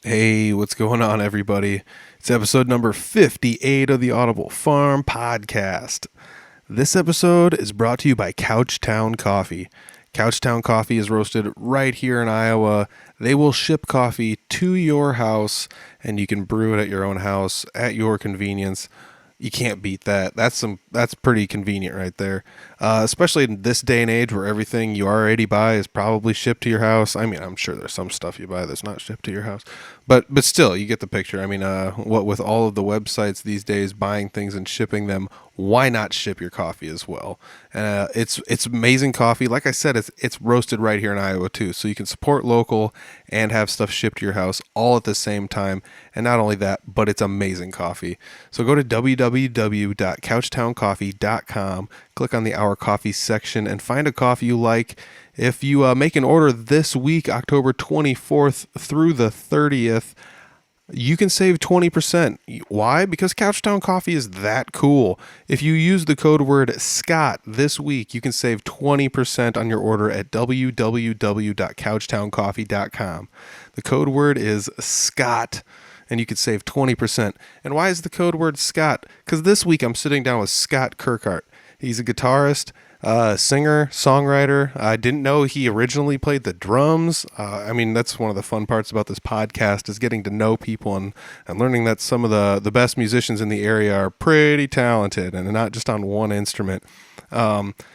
Hey, what's going on, everybody? It's episode number 58 of the Audible Farm Podcast. This episode is brought to you by Couchtown Coffee. Couchtown Coffee is roasted right here in Iowa. They will ship coffee to your house, and you can brew it at your own house at your convenience. You can't beat that. That's pretty convenient right there. Especially in this day and age where everything you already buy is probably shipped to your house. I mean, I'm sure there's some stuff you buy that's not shipped to your house, but still, you get the picture. I mean, what with all of the websites these days buying things and shipping them, why not ship your coffee as well? It's amazing coffee. Like I said, it's roasted right here in Iowa too, so you can support local and have stuff shipped to your house all at the same time. And not only that, but it's amazing coffee. So go to www.couchtowncoffee.com, click on the Our Coffee section, and find a coffee you like. If you make an order this week, October 24th through the 30th, you can save 20%. Why? Because Couchtown Coffee is that cool. If you use the code word SCOTT this week, you can save 20% on your order at www.couchtowncoffee.com. The code word is SCOTT, and you could save 20%. And why is the code word Scott? Because this week I'm sitting down with Scott Kirkhart. He's a guitarist, singer, songwriter. I didn't know he originally played the drums. I mean, that's one of the fun parts about this podcast is getting to know people and learning that some of the best musicians in the area are pretty talented and not just on one instrument.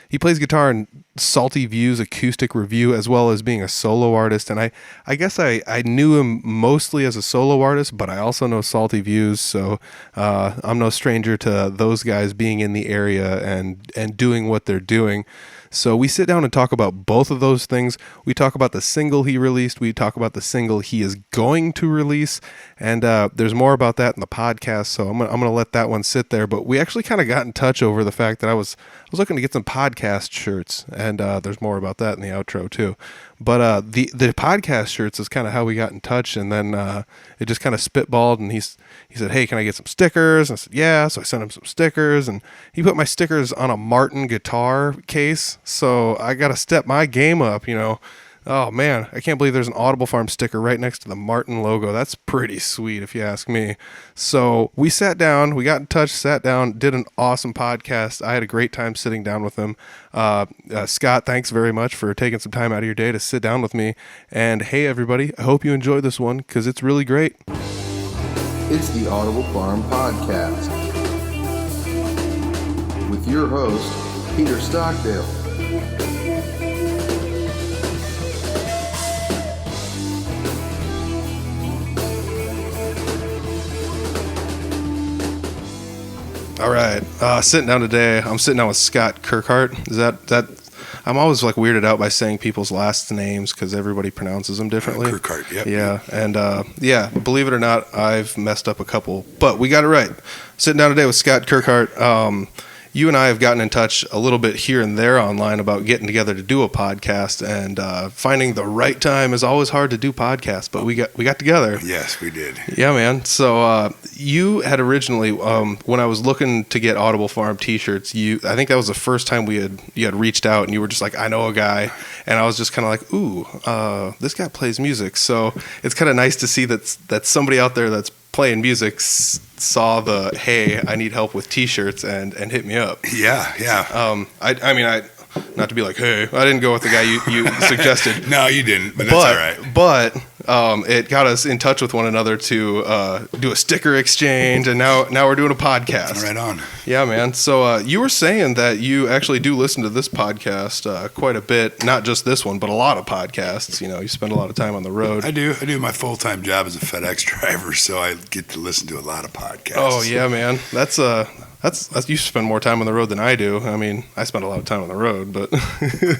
He plays guitar in Salty Views Acoustic Review as well as being a solo artist. And I guess I knew him mostly as a solo artist, but I also know Salty Views. So I'm no stranger to those guys being in the area and doing what they're doing. So we sit down and talk about both of those things. We talk about the single he released. We talk about the single he is going to release. And there's more about that in the podcast. So I'm gonna let that one sit there. But we actually kind of got in touch over the fact that I was looking to get some podcast shirts. And there's more about that in the outro too. But the podcast shirts is kind of how we got in touch. And then it just kind of spitballed. And he said, hey, can I get some stickers? And I said, yeah. So I sent him some stickers. And he put my stickers on a Martin guitar case. So I got to step my game up, you know. Oh, man, I can't believe there's an Audible Farm sticker right next to the Martin logo. That's pretty sweet, if you ask me. So we sat down, we got in touch, sat down, did an awesome podcast. I had a great time sitting down with him. Scott, thanks very much for taking some time out of your day to sit down with me. And hey, everybody, I hope you enjoyed this one because it's really great. It's the Audible Farm Podcast with your host, Peter Stockdale. All right, sitting down today. I'm sitting down with Scott Kirkhart. Is that? I'm always like weirded out by saying people's last names because everybody pronounces them differently. Kirkhart, yep. Yeah, and yeah, believe it or not, I've messed up a couple, but we got it right. Sitting down today with Scott Kirkhart. You and I have gotten in touch a little bit here and there online about getting together to do a podcast, and finding the right time is always hard to do podcasts, but we got together. Yes, we did. Yeah, man. So you had originally, when I was looking to get Audible Farm T-shirts, I think that was the first time you had reached out, and you were just like, I know a guy, and I was just kind of like, ooh, this guy plays music. So it's kind of nice to see that somebody out there that's playing music saw the, hey, I need help with T-shirts and hit me up. Yeah. I mean, not to be like, hey, I didn't go with the guy you suggested. No, you didn't, but that's all right. But it got us in touch with one another to do a sticker exchange, and now we're doing a podcast. Right on. Yeah, man. So you were saying that you actually do listen to this podcast quite a bit, not just this one, but a lot of podcasts. You know, you spend a lot of time on the road. I do. My full-time job as a FedEx driver, so I get to listen to a lot of podcasts. Oh, yeah, man. That's you spend more time on the road than I do. I mean, I spend a lot of time on the road, but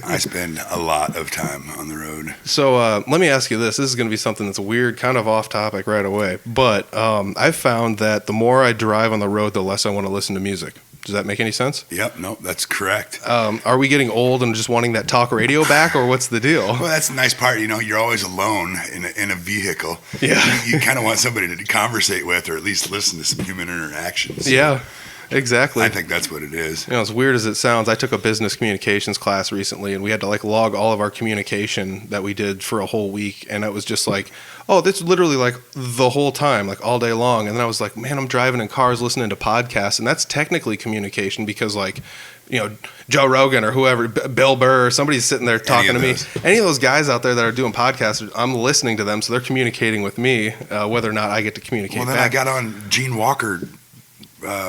I spend a lot of time on the road. So let me ask you this. This is going to be something that's weird, kind of off topic right away. But I've found that the more I drive on the road, the less I want to listen to music. Does that make any sense? Yep, no, that's correct. Are we getting old and just wanting that talk radio back, or what's the deal? Well, that's the nice part. You know, you're always alone in a vehicle. Yeah. You kind of want somebody to conversate with, or at least listen to some human interactions. Yeah. Exactly. I think that's what it is. As weird as it sounds, I took a business communications class recently, and we had to like log all of our communication that we did for a whole week, and it was just like, oh, that's literally like the whole time, like all day long. And then I was like, man, I'm driving in cars listening to podcasts, and that's technically communication because like, Joe Rogan or whoever, Bill Burr, somebody's sitting there talking to me. Any of those guys out there that are doing podcasts, I'm listening to them, so they're communicating with me, whether or not I get to communicate Well, then back. I got on Gene Walker.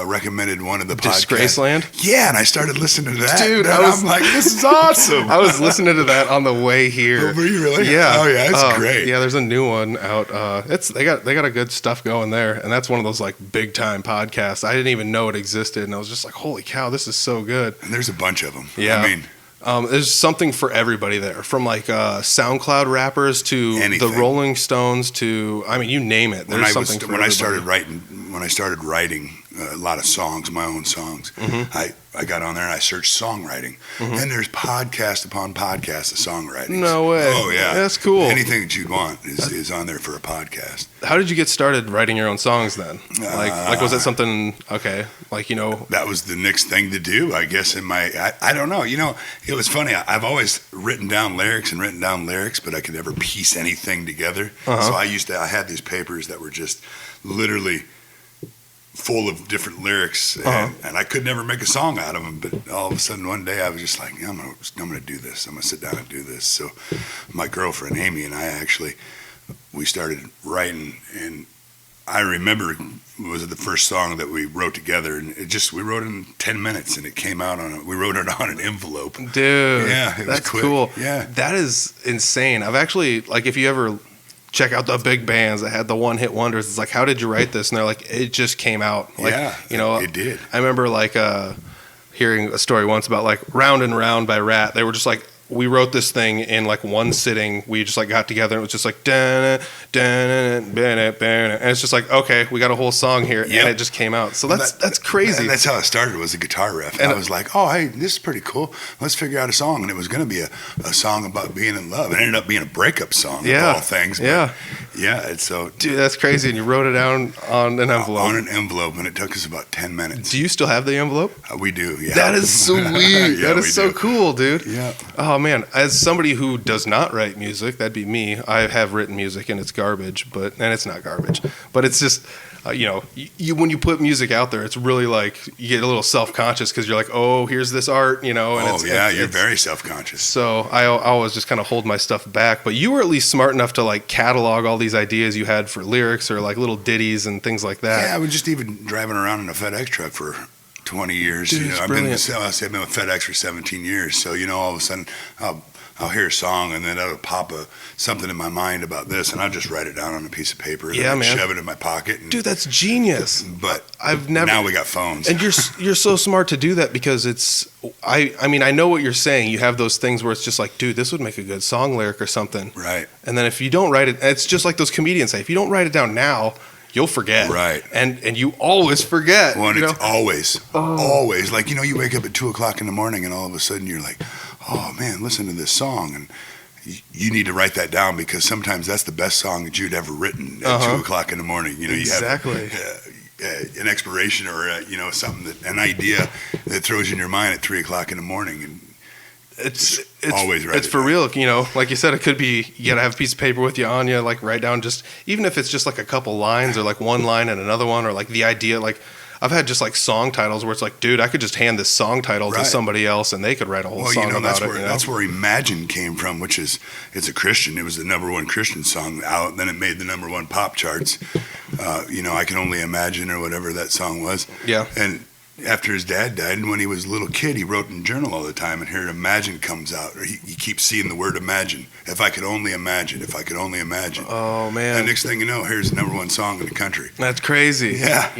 Recommended one of the podcasts. Disgraceland? Yeah, and I started listening to that. Dude, I'm like, this is awesome. I was listening to that on the way here. Oh, were you really? Yeah. Oh, yeah, it's great. Yeah, there's a new one out. They got a good stuff going there, and that's one of those like big time podcasts. I didn't even know it existed, and I was just like, holy cow, this is so good. And there's a bunch of them. Yeah. I mean, there's something for everybody there, from like SoundCloud rappers to anything. the Rolling Stones to, I mean, you name it. There's something for everybody. When I started writing a lot of songs, my own songs, I got on there and I searched songwriting. And there's podcast upon podcast of songwriting. No way. Oh, yeah. That's cool. Anything that you'd want is on there for a podcast. How did you get started writing your own songs then? Like was that something, okay, like, That was the next thing to do, I guess, in my, I don't know. It was funny. I've always written down lyrics, but I could never piece anything together. So I had these papers that were just literally full of different lyrics, and I could never make a song out of them. But all of a sudden, one day, I was just like, I'm gonna do this. I'm gonna sit down and do this. So, my girlfriend Amy and I we started writing, and I remember it was the first song that we wrote together, and we wrote it in 10 minutes, and it came out we wrote it on an envelope. Dude, yeah, it was that's quick. cool. Yeah, that is insane. I've actually, like, if you ever check out the big bands that had the one-hit wonders, it's like, how did you write this? And they're like, it just came out. Like, it did. I remember like hearing a story once about like Round and Round by Rat. They were just like, we wrote this thing in like one sitting. We just like got together and it was just like and it's just like, okay, we got a whole song here, and it just came out. So that's crazy. And that's how it started, was a guitar riff. And I was like, oh, hey, this is pretty cool. Let's figure out a song. And it was going to be a song about being in love. It ended up being a breakup song of all things. But it's so, dude, that's crazy. And you wrote it down on an envelope. On an envelope, and it took us about 10 minutes. Do you still have the envelope? We do. Yeah. That is so weird. That is so cool, dude. Yeah. Oh man, as somebody who does not write music, that'd be me. I have written music and it's garbage, and it's not garbage, but it's just, you when you put music out there, it's really like you get a little self-conscious because you're like, oh, here's this art, and you're very self-conscious. So I always just kind of hold my stuff back. But you were at least smart enough to like catalog all these ideas you had for lyrics or like little ditties and things like that. Yeah, I was just even driving around in a FedEx truck for 20 years. Dude, I've been with FedEx for 17 years. So, all of a sudden I'll hear a song and then it'll pop something in my mind about this, and I'll just write it down on a piece of paper and then shove it in my pocket. Dude, that's genius. But I've never. Now we got phones. And you're so smart to do that because it's, I mean, I know what you're saying. You have those things where it's just like, dude, this would make a good song lyric or something. Right. And then if you don't write it, it's just like those comedians say, if you don't write it down now, you'll forget. Right. And you always forget. Well, it's always like, you wake up at 2:00 in the morning and all of a sudden you're like, oh man, listen to this song. And you need to write that down because sometimes that's the best song that you'd ever written at 2:00 in the morning. Exactly. You have an inspiration or, something, an idea that throws in your mind at 3:00 in the morning. And it's always right. It's for real, like you said, it could be, you gotta have a piece of paper with you on you, like write down just, even if it's just like a couple lines or like one line and another one, or like the idea, like I've had just like song titles where it's like, dude, I could just hand this song title to somebody else and they could write a whole song about it. That's where Imagine came from, which is, it's a Christian. It was the #1 Christian song out. Then it made the #1 pop charts. I Can Only Imagine, or whatever that song was. Yeah. And after his dad died, and when he was a little kid, he wrote in journal all the time, and here Imagine comes out, or he keeps seeing the word imagine. If I could only imagine, if I could only imagine. Oh man. And next thing you know, here's the #1 song in the country. That's crazy. Yeah.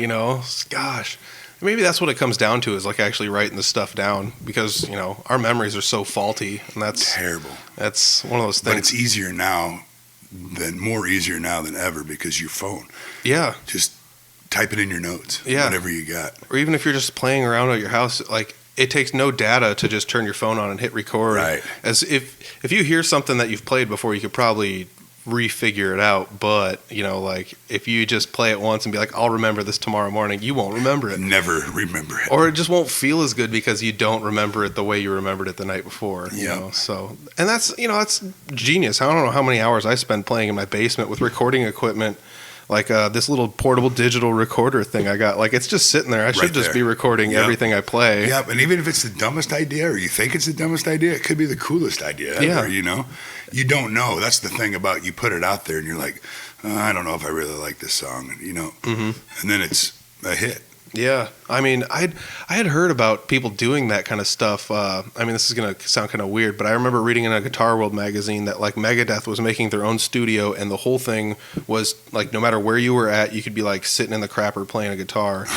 Gosh. Maybe that's what it comes down to, is like actually writing this stuff down, because, our memories are so faulty, and that's terrible. That's one of those things. But it's more easier now than ever, because your phone. Yeah. Just type it in your notes, whatever you got. Or even if you're just playing around at your house, like it takes no data to just turn your phone on and hit record. Right. As if you hear something that you've played before, you could probably refigure it out. But, you know, like if you just play it once and be like, I'll remember this tomorrow morning, you won't remember it. Never remember it. Or it just won't feel as good because you don't remember it the way you remembered it the night before. You know? So, and that's, you know, that's genius. I don't know how many hours I spend playing in my basement with recording equipment. Like this little portable digital recorder thing I got. Like, it's just sitting there. I should just be recording everything I play. Yep, and even if it's the dumbest idea or you think it's the dumbest idea, it could be the coolest idea ever, you know? You don't know. That's the thing about you put it out there and you're like, I don't know if I really like this song, you know? And then it's a hit. Yeah, I mean, I had heard about people doing that kind of stuff. I mean, this is gonna sound kind of weird, but I remember reading in a Guitar World magazine that like Megadeth was making their own studio, and the whole thing was like, no matter where you were at, you could be like sitting in the crapper playing a guitar,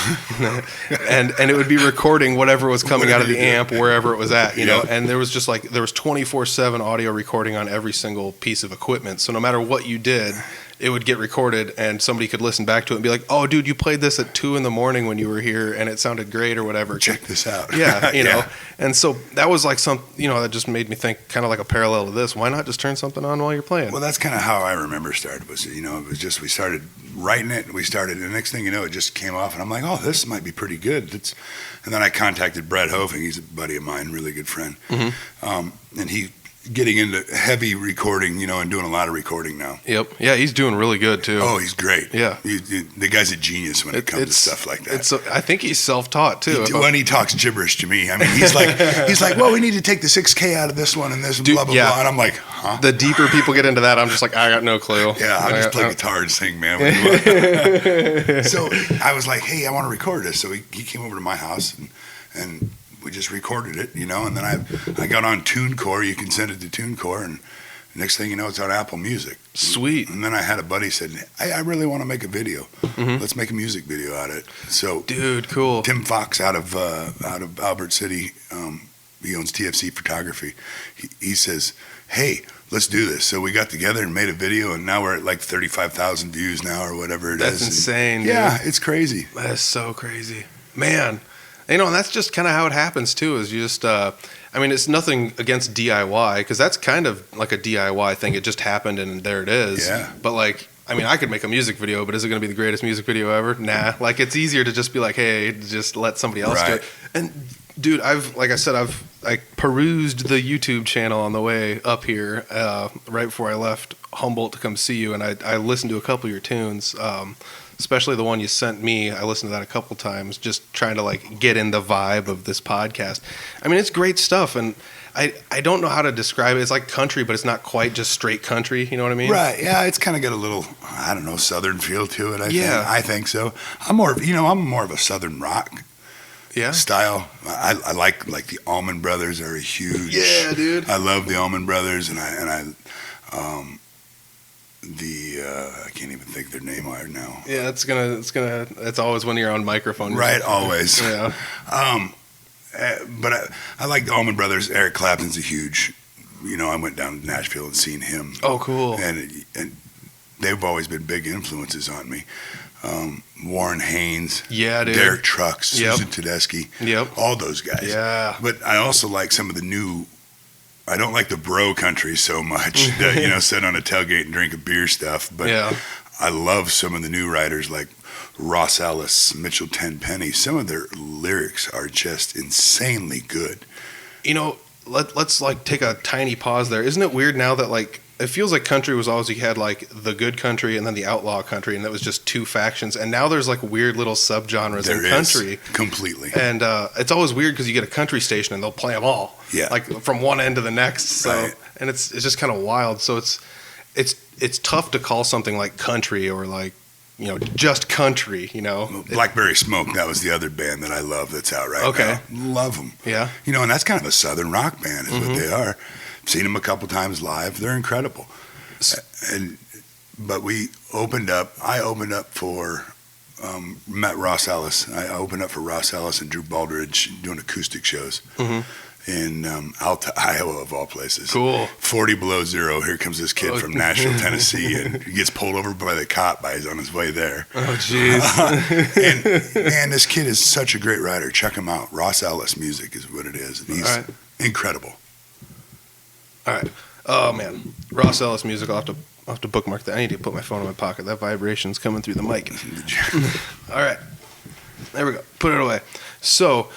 and it would be recording whatever was coming out of the amp wherever it was at, you know. And there was just like 24/7 audio recording on every single piece of equipment. So no matter what you did, it would get recorded and somebody could listen back to it and be like, oh, dude, you played this at 2 a.m. when you were here and it sounded great or whatever. Check this out. Yeah, you know. And so that was like that just made me think kind of like a parallel to this. Why not just turn something on while you're playing? Well, that's kind of how I remember started was, you know, it was just we started writing it. And the next thing you know, it just came off and I'm like, oh, this might be pretty good. And then I contacted Brett Hofing. He's a buddy of mine, really good friend. And he getting into heavy recording, you know, and doing a lot of recording now. Yep. Yeah, he's doing really good too. Oh, he's great. Yeah. The guy's a genius when it comes to stuff like that. I think he's self-taught too. When he talks gibberish to me, I mean, he's like, well, we need to take the 6K out of this one and this, blah, blah, blah. And I'm like, huh? The deeper people get into that, I'm just like, I got no clue. Yeah, I just play guitar and sing, man. What do you want? So I was like, hey, I want to record this. So he came over to my house and we just recorded it, you know, and then I got on TuneCore. You can send it to TuneCore, and next thing you know, it's on Apple Music. Sweet. And then I had a buddy said, I really want to make a video. Let's make a music video out of it. So, dude, cool. Tim Fox out of Albert City, he owns TFC Photography. He says, hey, let's do this. So we got together and made a video, and now we're at like 35,000 views now or whatever it is. That's insane, dude. Yeah, it's crazy. That is so crazy. Man. You know, and that's just kind of how it happens too, is you just, I mean, it's nothing against DIY, because that's kind of like a DIY thing. It just happened and there it is. Yeah. But like, I mean, I could make a music video, but is it going to be the greatest music video ever? Nah. Like, it's easier to just be like, hey, just let somebody else do it. And dude, I perused the YouTube channel on the way up here, right before I left Humboldt to come see you, and I listened to a couple of your tunes. Especially the one you sent me. I listened to that a couple times, just trying to like get in the vibe of this podcast. I mean, it's great stuff, and I don't know how to describe it. It's like country, but it's not quite just straight country. You know what I mean? Right. Yeah. It's kind of got a little, I don't know, southern feel to it. I think so. I'm more of a southern rock. Yeah. Style. I like the Allman Brothers are a huge. Yeah, dude. I love the Allman Brothers, and I can't even think their name right now. Yeah, it's always when you're on microphone. Right, always. Yeah. But I like the Allman Brothers. Eric Clapton's a huge, you know, I went down to Nashville and seen him. Oh, cool. And they've always been big influences on me. Warren Haynes. Yeah, dude. Derek Trucks, Susan Tedeschi. Yep. All those guys. Yeah. But I also like some of the new, I don't like the bro country so much, that, you know, sit on a tailgate and drink a beer stuff. But I love some of the new writers like Ross Ellis, Mitchell Tenpenny. Some of their lyrics are just insanely good. You know, let's like take a tiny pause there. Isn't it weird now that like it feels like country was always, you had like the good country and then the outlaw country, and that was just two factions. And now there's like weird little subgenres in country. Completely. And it's always weird because you get a country station and they'll play them all. Yeah. Like from one end to the next. So, and it's just kind of wild. So it's tough to call something like country or like, you know, just country, you know. Blackberry Smoke, that was the other band that I love that's out right now. Love them. Yeah. You know, and that's kind of a southern rock band is what they are. Seen them a couple times live. They're incredible. But I opened up for met Ross Ellis. I opened up for Ross Ellis and Drew Baldridge doing acoustic shows in Alta, Iowa, of all places. Cool. 40 below zero. Here comes this kid from Nashville, Tennessee, and he gets pulled over by the cop on his way there. Oh, jeez. And man, this kid is such a great writer. Check him out. Ross Ellis Music is what it is. And he's incredible. All right. Oh, man. Ross Ellis Music. I'll have to I'll have to bookmark that. I need to put my phone in my pocket. That vibration's coming through the mic. All right. There we go. Put it away. So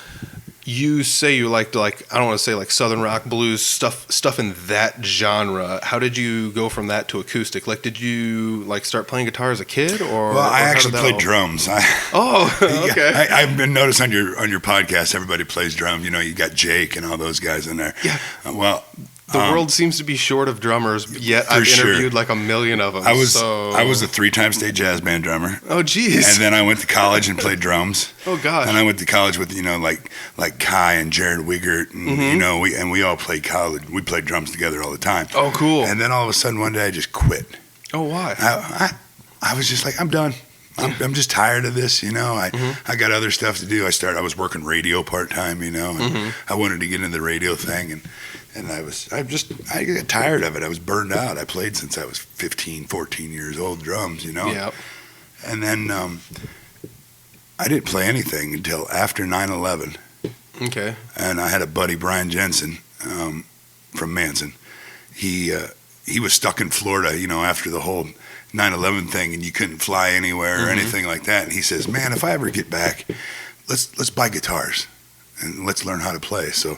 you say you like to, like, I don't want to say like Southern rock, blues, stuff in that genre. How did you go from that to acoustic? Like, did you like start playing guitar as a kid, or? Well, I actually played drums. Okay. I've been noticed on your podcast, everybody plays drums. You know, you got Jake and all those guys in there. Yeah. The world seems to be short of drummers, yet I've interviewed like a million of them. I was a 3-time state jazz band drummer. Oh, geez. And then I went to college and played drums. Oh, gosh. And I went to college with, you know, like Kai and Jared Wiegert, and you know, we all played college. We played drums together all the time. Oh, cool. And then all of a sudden one day I just quit. Oh, why? I was just like, I'm done. I'm just tired of this, you know. I got other stuff to do. I was working radio part-time, you know, and I wanted to get into the radio thing, and I got tired of it. I was burned out. I played since I was 15, 14 years old, drums, you know. Yeah. And then I didn't play anything until after 9/11. Okay. And I had a buddy, Brian Jensen, from Manson. He was stuck in Florida, you know, after the whole 9/11 thing, and you couldn't fly anywhere or anything like that. And he says, "Man, if I ever get back, let's buy guitars and let's learn how to play." So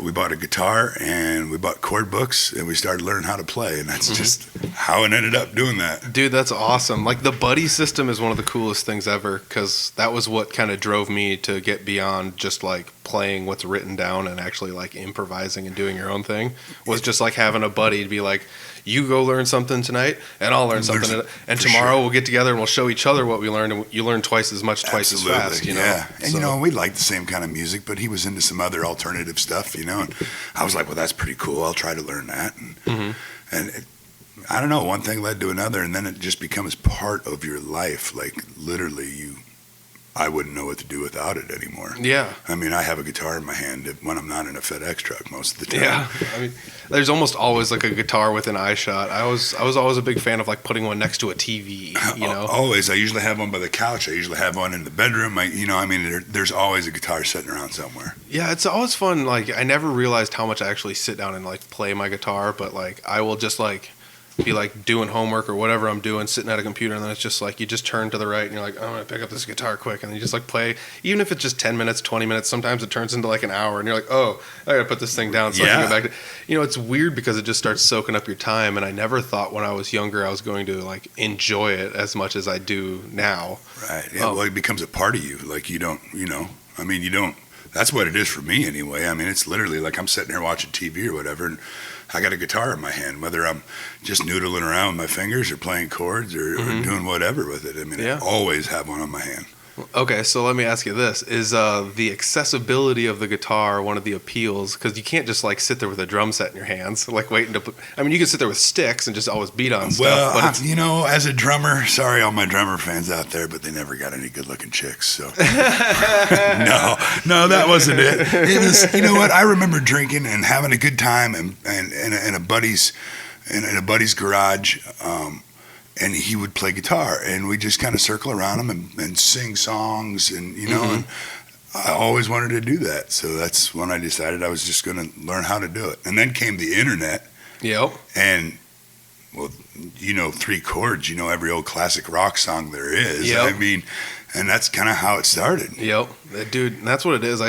we bought a guitar and we bought chord books and we started learning how to play, and that's just how it ended up doing that. Dude, that's awesome. Like, the buddy system is one of the coolest things ever, because that was what kind of drove me to get beyond just like playing what's written down and actually like improvising and doing your own thing. Was just like having a buddy to be like, you go learn something tonight and I'll learn something, and tomorrow we'll get together and we'll show each other what we learned, and you learn twice as much, twice as fast, you know? Yeah. And you know, we liked the same kind of music, but he was into some other alternative stuff, you know, and I was like, well, that's pretty cool. I'll try to learn that. And I don't know, one thing led to another, and then it just becomes part of your life. Like, literally, I wouldn't know what to do without it anymore. Yeah. I mean, I have a guitar in my hand when I'm not in a FedEx truck most of the time. Yeah. I mean, there's almost always like a guitar within eyeshot. I was always a big fan of like putting one next to a TV, you know? Always. I usually have one by the couch. I usually have one in the bedroom. There's always a guitar sitting around somewhere. Yeah, it's always fun. Like, I never realized how much I actually sit down and like play my guitar, but like I will just like be like doing homework or whatever I'm doing, sitting at a computer, and then it's just like you just turn to the right and you're like, I'm gonna pick up this guitar quick, and then you just like play, even if it's just 10 minutes, 20 minutes. Sometimes it turns into like an hour, and you're like, oh, I gotta put this thing down so I can go back to, you know. It's weird because it just starts soaking up your time, and I never thought when I was younger I was going to like enjoy it as much as I do now. Right. Yeah, well, it becomes a part of you. Like, you don't. That's what it is for me anyway. I mean, it's literally like I'm sitting here watching TV or whatever, and I got a guitar in my hand, whether I'm just noodling around with my fingers or playing chords or doing whatever with it. I mean, I always have one on my hand. Okay, so let me ask you this. Is the accessibility of the guitar one of the appeals? Because you can't just like sit there with a drum set in your hands, like waiting to I mean, you can sit there with sticks and just always beat on stuff. Well, you know, as a drummer, sorry all my drummer fans out there, but they never got any good-looking chicks, so. No, that wasn't it. It was, you know what, I remember drinking and having a good time and in a buddy's garage, and he would play guitar, and we just kind of circle around him and sing songs, and you know, and I always wanted to do that. So that's when I decided I was just going to learn how to do it. And then came the internet. Yep. And well, you know, 3 chords, you know, every old classic rock song there is. Yep. I mean, and that's kind of how it started. Yep. Dude, that's what it is.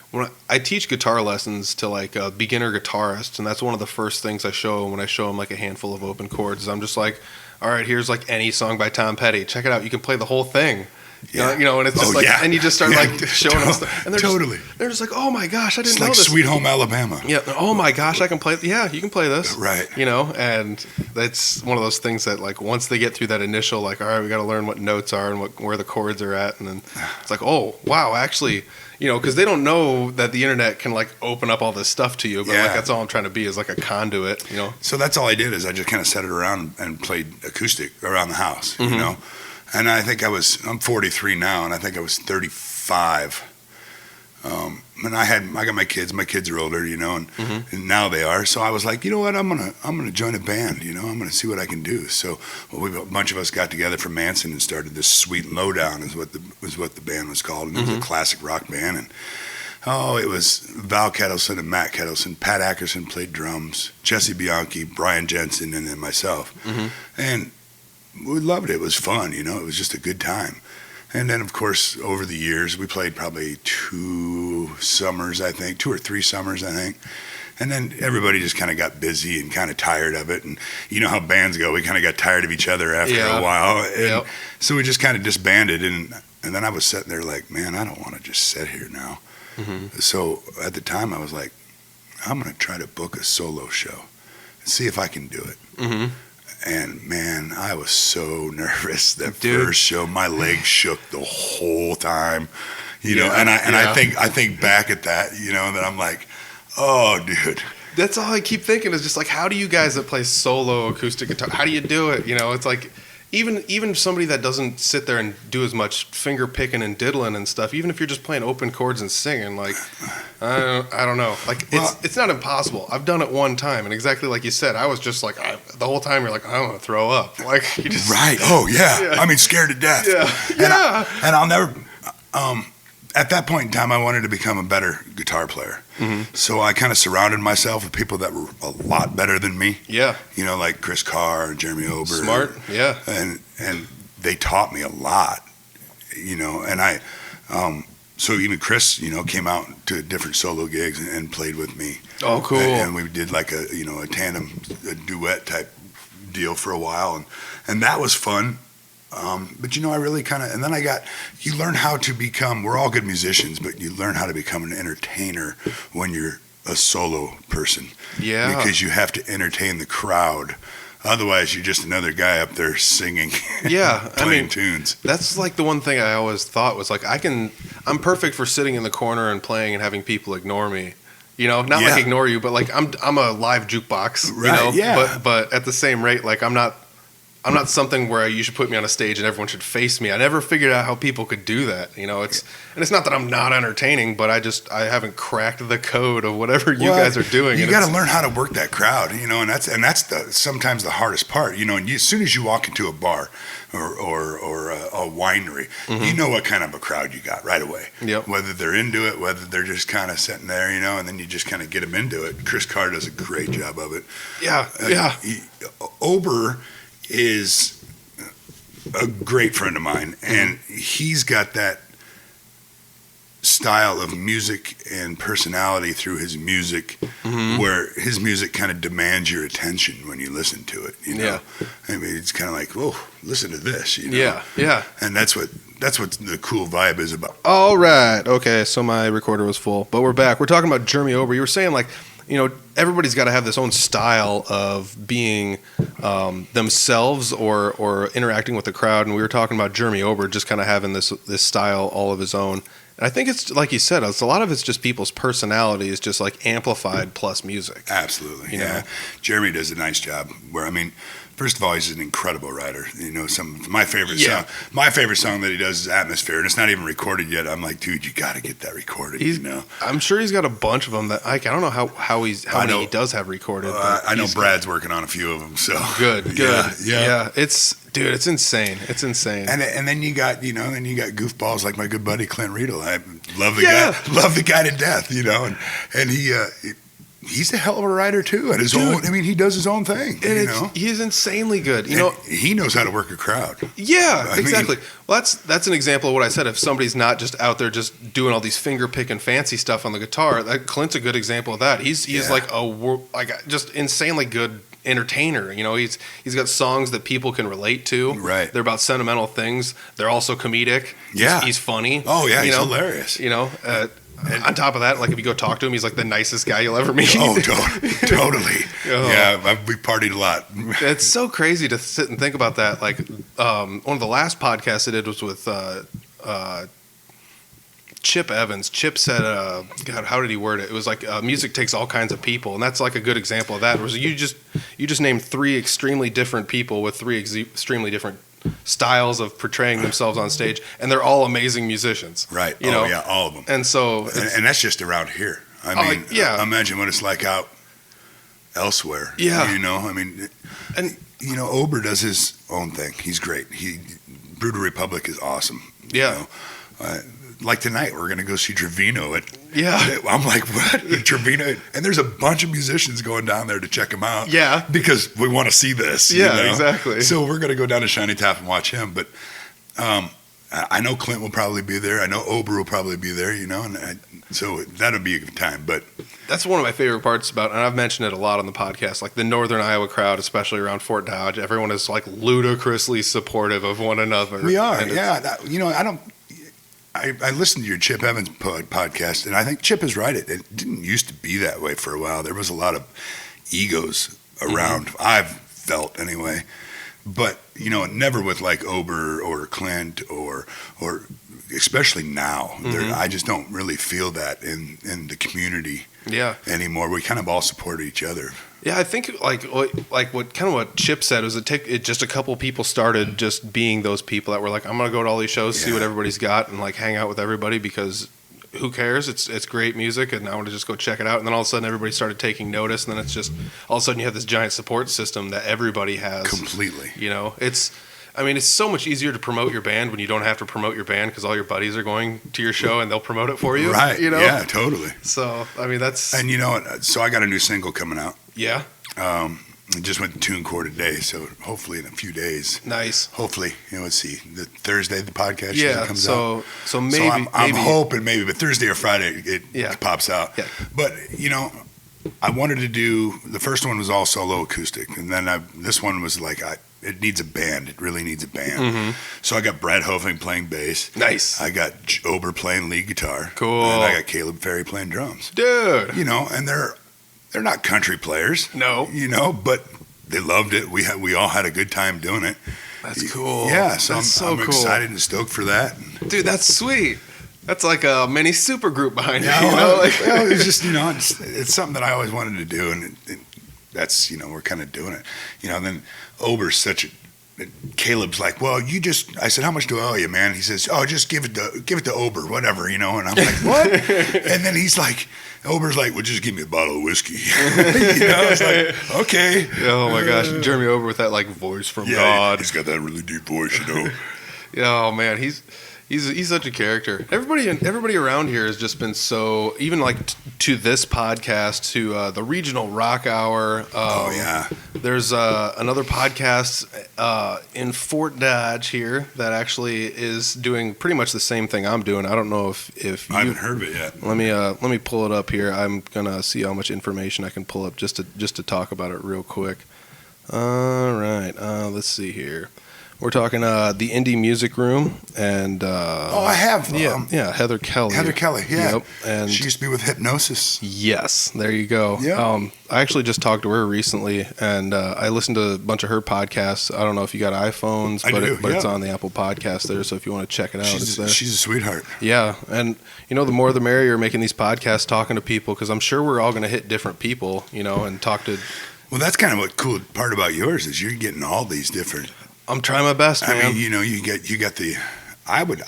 When I teach guitar lessons to like beginner guitarists, and that's one of the first things I show them when I show them like a handful of open chords. Is I'm just like, all right, here's like any song by Tom Petty. Check it out. You can play the whole thing. Yeah. You know, and it's just and you just start like showing them stuff. And they're just like, oh my gosh, I didn't know this. It's like Sweet Home Alabama. Yeah. Oh my gosh, I can play. Yeah, you can play this. Right. You know, and that's one of those things that like once they get through that initial like, all right, we got to learn what notes are and where the chords are at, and then it's like, oh wow, actually. You know, because they don't know that the internet can like open up all this stuff to you, but like that's all I'm trying to be is like a conduit, you know. So that's all I did is I just kind of set it around and played acoustic around the house, you know. And I think I'm 43 now, and I think I was 35. And I got my kids. My kids are older, you know, and now they are. So I was like, you know what? I'm gonna join a band. You know, I'm gonna see what I can do. So a bunch of us got together from Manson and started this Sweet Lowdown is what the band was called, and it was a classic rock band. And Oh, it was Val Kettleson and Matt Kettleson. Pat Ackerson played drums. Jesse Bianchi, Brian Jensen, and then myself. Mm-hmm. And we loved it. It was fun, you know. It was just a good time. And then, of course, over the years, we played probably 2 summers, I think, 2 or 3 summers, I think. And then everybody just kind of got busy and kind of tired of it. And you know how bands go. We kind of got tired of each other after a while. And so we just kind of disbanded. And then I was sitting there like, man, I don't want to just sit here now. Mm-hmm. So at the time, I was like, I'm going to try to book a solo show and see if I can do it. Mm-hmm. And man, I was so nervous that first show. My legs shook the whole time, you know. And I think back at that, you know, that I'm like, oh, dude. That's all I keep thinking is just like, how do you guys that play solo acoustic guitar? How do you do it? You know, it's like even somebody that doesn't sit there and do as much finger picking and diddling and stuff. Even if you're just playing open chords and singing, like I don't know. Like it's not impossible. I've done it one time, and exactly like you said, I was just like the whole time you're like, I don't want to throw up. Like you just right. Oh yeah. I mean, scared to death. Yeah. And I'll never. At that point in time, I wanted to become a better guitar player. Mm-hmm. So I kind of surrounded myself with people that were a lot better than me. Yeah. You know, like Chris Carr and Jeremy Ober. Smart, yeah. And they taught me a lot, you know. And so even Chris, you know, came out to different solo gigs and played with me. Oh, cool. And we did like a tandem, a duet type deal for a while. And that was fun. But you know, I really kind of, and then you learn how to become, we're all good musicians, but you learn how to become an entertainer when you're a solo person. Yeah. Because you have to entertain the crowd. Otherwise, you're just another guy up there singing. Yeah. playing tunes. That's like the one thing I always thought was like, I'm perfect for sitting in the corner and playing and having people ignore me. You know, not like ignore you, but like I'm a live jukebox, right, you know, yeah. But at the same rate, like I'm not something where you should put me on a stage and everyone should face me. I never figured out how people could do that. You know, it's not that I'm not entertaining, but I haven't cracked the code of whatever you guys are doing. You got to learn how to work that crowd, you know, and that's sometimes the hardest part, you know. And as soon as you walk into a bar or a winery, mm-hmm. you know what kind of a crowd you got right away. Yep. Whether they're into it, whether they're just kind of sitting there, you know, and then you just kind of get them into it. Chris Carr does a great job of it. Yeah, Ober is a great friend of mine, and he's got that style of music and personality through his music, mm-hmm. where his music kind of demands your attention when you listen to it, you know. Yeah. I mean, it's kind of like, whoa, listen to this, you know. Yeah. And that's what the cool vibe is about. All right. Okay, so my recorder was full, but we're back. We're talking about Jeremy Ober. You were saying, like, you know, everybody's got to have this own style of being themselves or interacting with the crowd. And we were talking about Jeremy Ober just kind of having this style all of his own. And I think it's like you said, a lot of it's just people's personalities, just like amplified plus music. Absolutely, you know? Jeremy does a nice job. Where I mean, first of all, he's an incredible writer. You know, my favorite song that he does is "Atmosphere," and it's not even recorded yet. I'm like, dude, you got to get that recorded. You know, I'm sure he's got a bunch of them that I don't know how many he does have recorded. I know Brad's working on a few of them. So good. Yeah. It's insane. It's insane. And then you got goofballs like my good buddy Clint Riedel. I love the guy to death. You know, and he's a hell of a writer too at his own. I mean, he does his own thing. And he's insanely good. You know, he knows how to work a crowd. Yeah, exactly. Well, that's an example of what I said. If somebody's not just out there just doing all these finger picking fancy stuff on the guitar, Clint's a good example of that. He's like just insanely good entertainer. You know, he's got songs that people can relate to. Right. They're about sentimental things. They're also comedic. Yeah. He's funny. Oh yeah, he's hilarious. You know. And on top of that, like if you go talk to him, he's like the nicest guy you'll ever meet. Oh, totally. Yeah, we partied a lot. It's so crazy to sit and think about that. Like one of the last podcasts I did was with Chip Evans. Chip said, God, how did he word it? It was like music takes all kinds of people, and that's like a good example of that. Was you just named 3 extremely different people with 3 extremely different styles of portraying themselves on stage, and they're all amazing musicians. Right. You know? Yeah, all of them. And so, and that's just around here. I mean, imagine what it's like out elsewhere. Yeah. You know, I mean, and you know, Ober does his own thing. He's great. Brutal Republic is awesome. Yeah. You like tonight, we're going to go see Trevino. Yeah. I'm like, what? Trevino? And there's a bunch of musicians going down there to check him out. Yeah. Because we want to see this. Yeah, exactly. So we're going to go down to Shiny Tap and watch him. But I know Clint will probably be there. I know Ober will probably be there, and so that'll be a good time. But that's one of my favorite parts about, and I've mentioned it a lot on the podcast, like the Northern Iowa crowd, especially around Fort Dodge. Everyone is like ludicrously supportive of one another. We are, I listened to your Chip Evans podcast, and I think Chip is right. It didn't used to be that way for a while. There was a lot of egos around, I've felt anyway. But, never with like Ober or Clint or especially now. I just don't really feel that in the community anymore. We kind of all support each other. Yeah, I think like what Chip said was it just a couple people started just being those people that were like, I'm gonna go to all these shows, see what everybody's got, and like hang out with everybody because who cares? It's great music, and I want to just go check it out. And then all of a sudden, everybody started taking notice, and then it's just all of a sudden you have this giant support system that everybody has. Completely. It's so much easier to promote your band when you don't have to promote your band because all your buddies are going to your show and they'll promote it for you. Right. Yeah, totally. So, that's... And so I got a new single coming out. Yeah. It just went to TuneCore today, so hopefully in a few days. Nice. Hopefully, let's see, the Thursday the podcast comes out. So maybe... I'm hoping maybe, but Thursday or Friday it pops out. Yeah. But, I wanted to do, the first one was all solo acoustic, and then this one was like, it needs a band. It really needs a band. Mm-hmm. So I got Brad Hofing playing bass. Nice. I got Ober playing lead guitar. Cool. And I got Caleb Ferry playing drums. Dude. And they're not country players. No. But they loved it. We all had a good time doing it. That's cool. Yeah, so I'm cool. excited and stoked for that. Dude, that's sweet. That's like a mini super group behind you. It's just, it's something that I always wanted to do, and that's, we're kind of doing it. Then Ober's Caleb's like, well, I said, how much do I owe you, man? He says, oh, just give it to Ober, whatever, and I'm like, what? And then he's like, Ober's like, well, just give me a bottle of whiskey. It's like, okay. Oh my gosh, Jeremy Ober with that like voice from God. He's got that really deep voice, Oh man, He's such a character. Everybody around here has just been so, even like to this podcast, to the Regional Rock Hour. There's another podcast in Fort Dodge here that actually is doing pretty much the same thing I'm doing. I don't know if I haven't heard of it yet. Let me pull it up here. I'm gonna see how much information I can pull up just to talk about it real quick. All right, let's see here. We're talking the Indie Music Room, and I have Heather Kelly. Yeah, yep. And she used to be with Hypnosis. Yes, there you go. Yeah. I actually just talked to her recently, and I listened to a bunch of her podcasts. I don't know if you got iPhones, but it's on the Apple Podcast there. So if you want to check it out, it's there. She's a sweetheart. Yeah, and the more the merrier. Making these podcasts, talking to people, because I'm sure we're all going to hit different people, and talk to. Well, that's kind of what cool part about yours is you're getting all these different. I'm trying my best, man. I mean, you got the. I would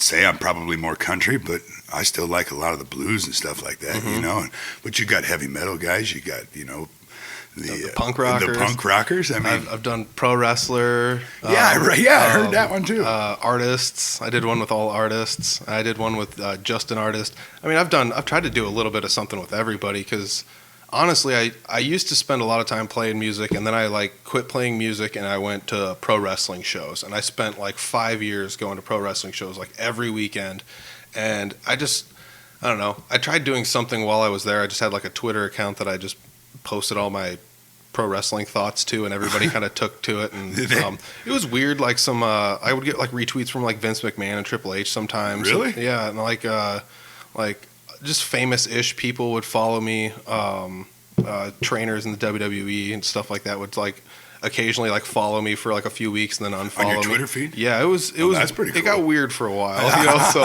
say I'm probably more country, but I still like a lot of the blues and stuff like that, Mm-hmm. But you got heavy metal guys, you got the punk rockers. The punk rockers. I mean, I've done pro wrestler. I heard that one too. Artists. I did one with all artists. I did one with just an artist. I mean, I've tried to do a little bit of something with everybody because. Honestly, I used to spend a lot of time playing music, and then I quit playing music, and I went to pro wrestling shows, and I spent 5 years going to pro wrestling shows every weekend, and I don't know. I tried doing something while I was there. I just had a Twitter account that I just posted all my pro wrestling thoughts to, and everybody kind of took to it, and it was weird. I would get retweets from Vince McMahon and Triple H sometimes. Really? Yeah, and just famous-ish people would follow me. Trainers in the WWE and stuff like that would occasionally follow me for a few weeks and then unfollow me. On your Twitter feed? Yeah, it was. That's pretty cool. It got weird for a while, so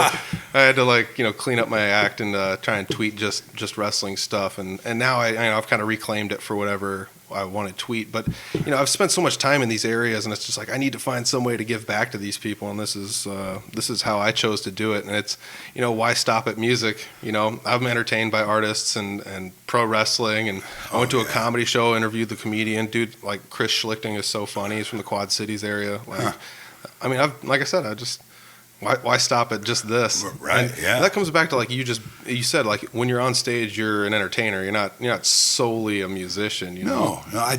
I had to clean up my act and try and tweet just wrestling stuff. And now I've kind of reclaimed it for whatever I want to tweet. But I've spent so much time in these areas, and it's just I need to find some way to give back to these people, and this is how I chose to do it. And it's why stop at music? I'm entertained by artists and pro wrestling, and I went to a comedy show, interviewed the comedian dude Chris Schlichting is so funny. He's from the Quad Cities area. I mean, I Why stop at just this? Right. And yeah. that comes back to like you said, like when you're on stage, you're an entertainer. You're not solely a musician. You know? No.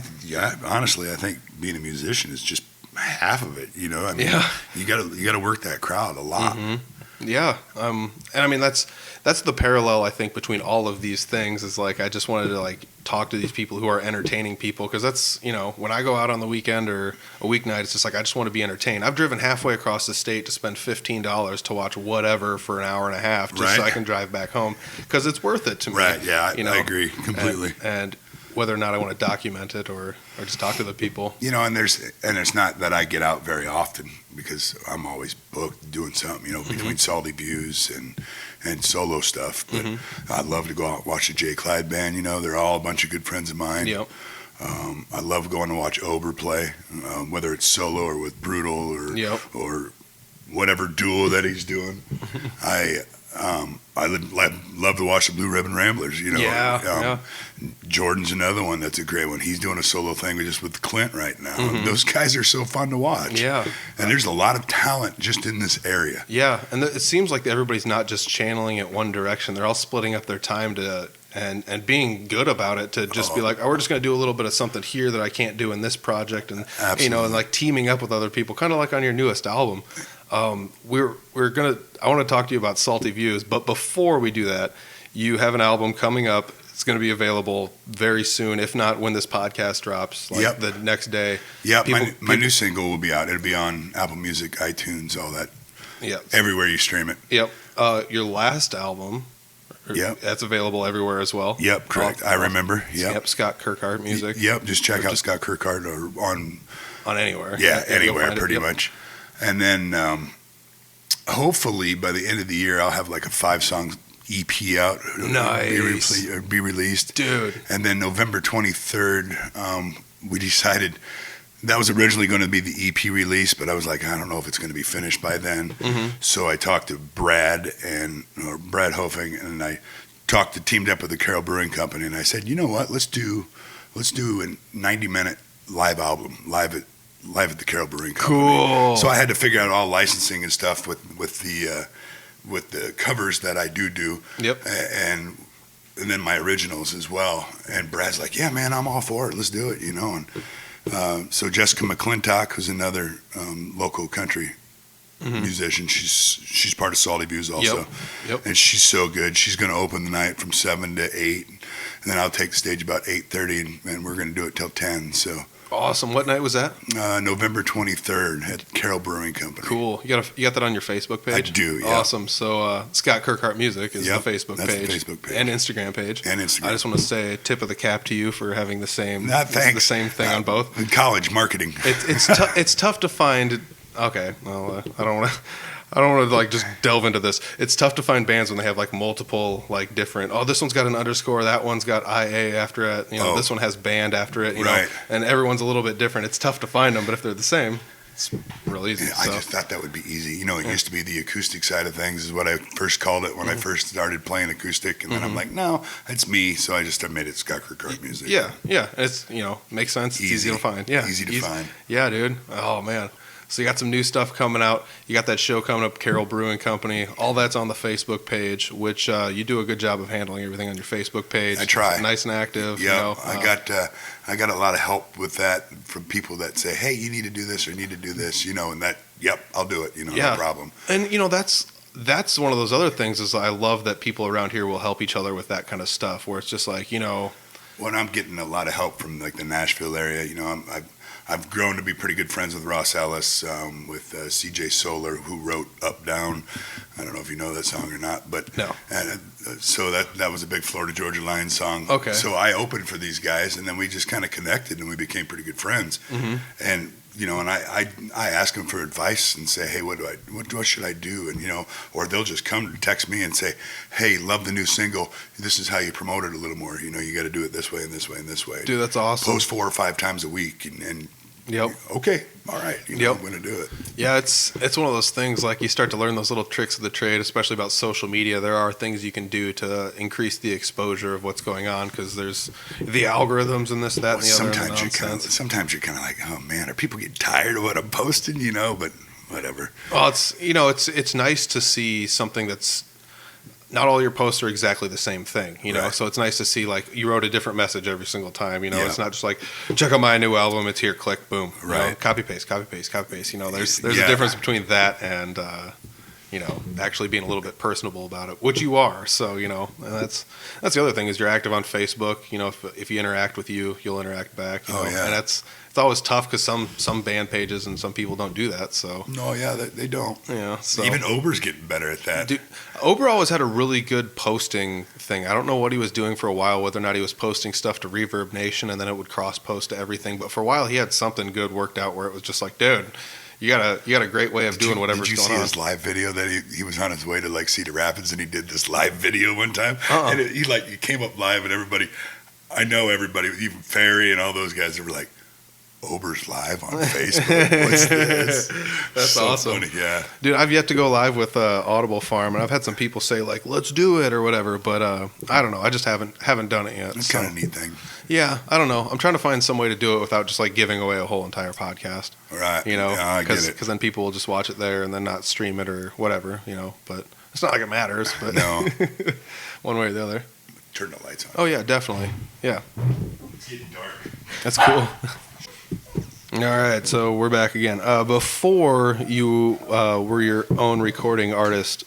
Honestly, I think being a musician is just half of it. You know, I mean, Yeah. you gotta work that crowd a lot. Yeah. And I mean that's the parallel I think between all of these things is like I just wanted to like talk to these people who are entertaining people because that's when I go out on the weekend or a weeknight, it's just like I just want to be entertained. I've driven halfway across the state to spend $15 to watch whatever for an hour and a half just so I can drive back home because it's worth it to me. Right. Yeah. I agree completely. And whether or not I want to document it or just talk to the people. And it's not that I get out very often because I'm always booked doing something, between Salty Views and solo stuff. But I love to go out and watch the Jay Clyde band. They're all a bunch of good friends of mine. Yep. I love going to watch Ober play, whether it's solo or with Brutal or whatever duo that he's doing. I love to watch the Blue Ribbon Ramblers. Jordan's another one that's a great one. He's doing a solo thing just with Clint right now. Those guys are so fun to watch. Yeah. And there's a lot of talent just in this area. Yeah, and it seems like everybody's not just channeling it one direction. They're all splitting up their time to and being good about it to just be like, oh, we're just going to do a little bit of something here that I can't do in this project, and Absolutely. and like teaming up with other people, kind of like on your newest album. I want to talk to you about Salty Views, but before we do that, you have an album coming up. It's going to be available very soon, if not when this podcast drops, the next day. Yeah, my new single will be out. It'll be on Apple Music, iTunes, all that. Yeah, everywhere you stream it. Yep. Your last album. Yep. That's available everywhere as well. Yep, correct. I remember. Yep. Scott Kirkhart music. Yep, just check out Scott Kirkhart or on anywhere. Yeah, anywhere pretty much. And then hopefully by the end of the year I'll have like a 5-song EP out. Nice. Be released. Dude. And then November 23rd, we decided that was originally going to be the EP release, but I was like, I don't know if it's going to be finished by then. So I talked to Brad Hofing, and I teamed up with the Carroll Brewing Company, and I said, you know what, let's do a 90-minute live album, live at the Carroll Brewing Company. Cool. So I had to figure out all licensing and stuff with the covers that I do. Yep. And then my originals as well. And Brad's like, yeah, man, I'm all for it. Let's do it, And so Jessica McClintock, who's another local country musician, she's part of Salty Views also. Yep. And she's so good. She's going to open the night from 7 to 8, and then I'll take the stage about 8:30, and we're going to do it till 10. So awesome. What night was that? November 23rd at Carroll Brewing Company. Cool. You got that on your Facebook page? I do, yeah. Awesome. So Scott Kirkhart Music is the Facebook that's page. the Facebook page. And Instagram page. And Instagram. I just want to say tip of the cap to you for having the same Thanks. the same thing on both. In college marketing. It's tough to find. Okay, well, I don't want to like just delve into this. It's tough to find bands when they have like multiple like different. Oh, this one's got an underscore. That one's got IA after it. This one has band after it. You know, and everyone's a little bit different. It's tough to find them, but if they're the same, it's real easy. Yeah, I just thought that would be easy. It used to be the acoustic side of things is what I first called it when I first started playing acoustic, and then I'm like, no, it's me. So I just made it Scott Kirkhart Music. Yeah. It's makes sense. It's easy to find. Yeah, easy to find. Yeah, dude. Oh man. So you got some new stuff coming out. You got that show coming up, Carroll Brewing Company. All that's on the Facebook page, which you do a good job of handling everything on your Facebook page. I try. Nice and active. Yeah, I got a lot of help with that from people that say, hey, you need to do this or you need to do this, and that, yep, I'll do it, no problem. And, that's one of those other things is I love that people around here will help each other with that kind of stuff where it's just like, Well, I'm getting a lot of help from like the Nashville area. I've grown to be pretty good friends with Ross Ellis, with CJ Solar, who wrote Up Down. I don't know if you know that song or not, but no. And so that was a big Florida Georgia Line song. Okay. So I opened for these guys, and then we just kind of connected, and we became pretty good friends. And and I ask them for advice and say, hey, what should I do? And or they'll just come to text me and say, hey, love the new single. This is how you promote it a little more. You got to do it this way and this way and this way. Dude, that's awesome. Post 4 or 5 times a week, and yep. Okay. All right. I'm going to do it. Yeah, it's one of those things like you start to learn those little tricks of the trade, especially about social media. There are things you can do to increase the exposure of what's going on because there's the algorithms and this, that, and the other. Sometimes you're kind of like, oh man, are people getting tired of what I'm posting? But whatever. Well, it's nice to see something that's not all your posts are exactly the same thing, Right. So it's nice to see like you wrote a different message every single time, Yeah. It's not just like check out my new album, it's here, click, boom, Right. Copy paste, copy paste, copy paste. There's Yeah. a difference between that and actually being a little bit personable about it, which you are. So and that's the other thing is you're active on Facebook. If you interact with you'll interact back. Oh, yeah. And it's always tough because some band pages and some people don't do that. So No, yeah, they don't. so Even Ober's getting better at that. Dude, Ober always had a really good posting thing. I don't know what he was doing for a while, whether or not he was posting stuff to Reverb Nation and then it would cross post to everything. But for a while, he had something good worked out where it was just like, dude, you got a great way of doing whatever's going on. Did you see his live video that he was on his way to like Cedar Rapids and he did this live video one time? And he came up live and everybody, even Ferry and all those guys, they were like, Ober's live on Facebook. What's this? That's so awesome. Funny, yeah. Dude, I've yet to go live with Audible Farm, and I've had some people say like, "Let's do it" or whatever, but I don't know. I just haven't done it yet. It's kind of a neat thing. Yeah, I don't know. I'm trying to find some way to do it without just like giving away a whole entire podcast. Right. Yeah, I get it. Because then people will just watch it there and then not stream it or whatever. But it's not like it matters. But No. one way or the other. Turn the lights on. Oh yeah, definitely. Yeah, It's getting dark. that's cool. All right, so we're back again. Before you were your own recording artist,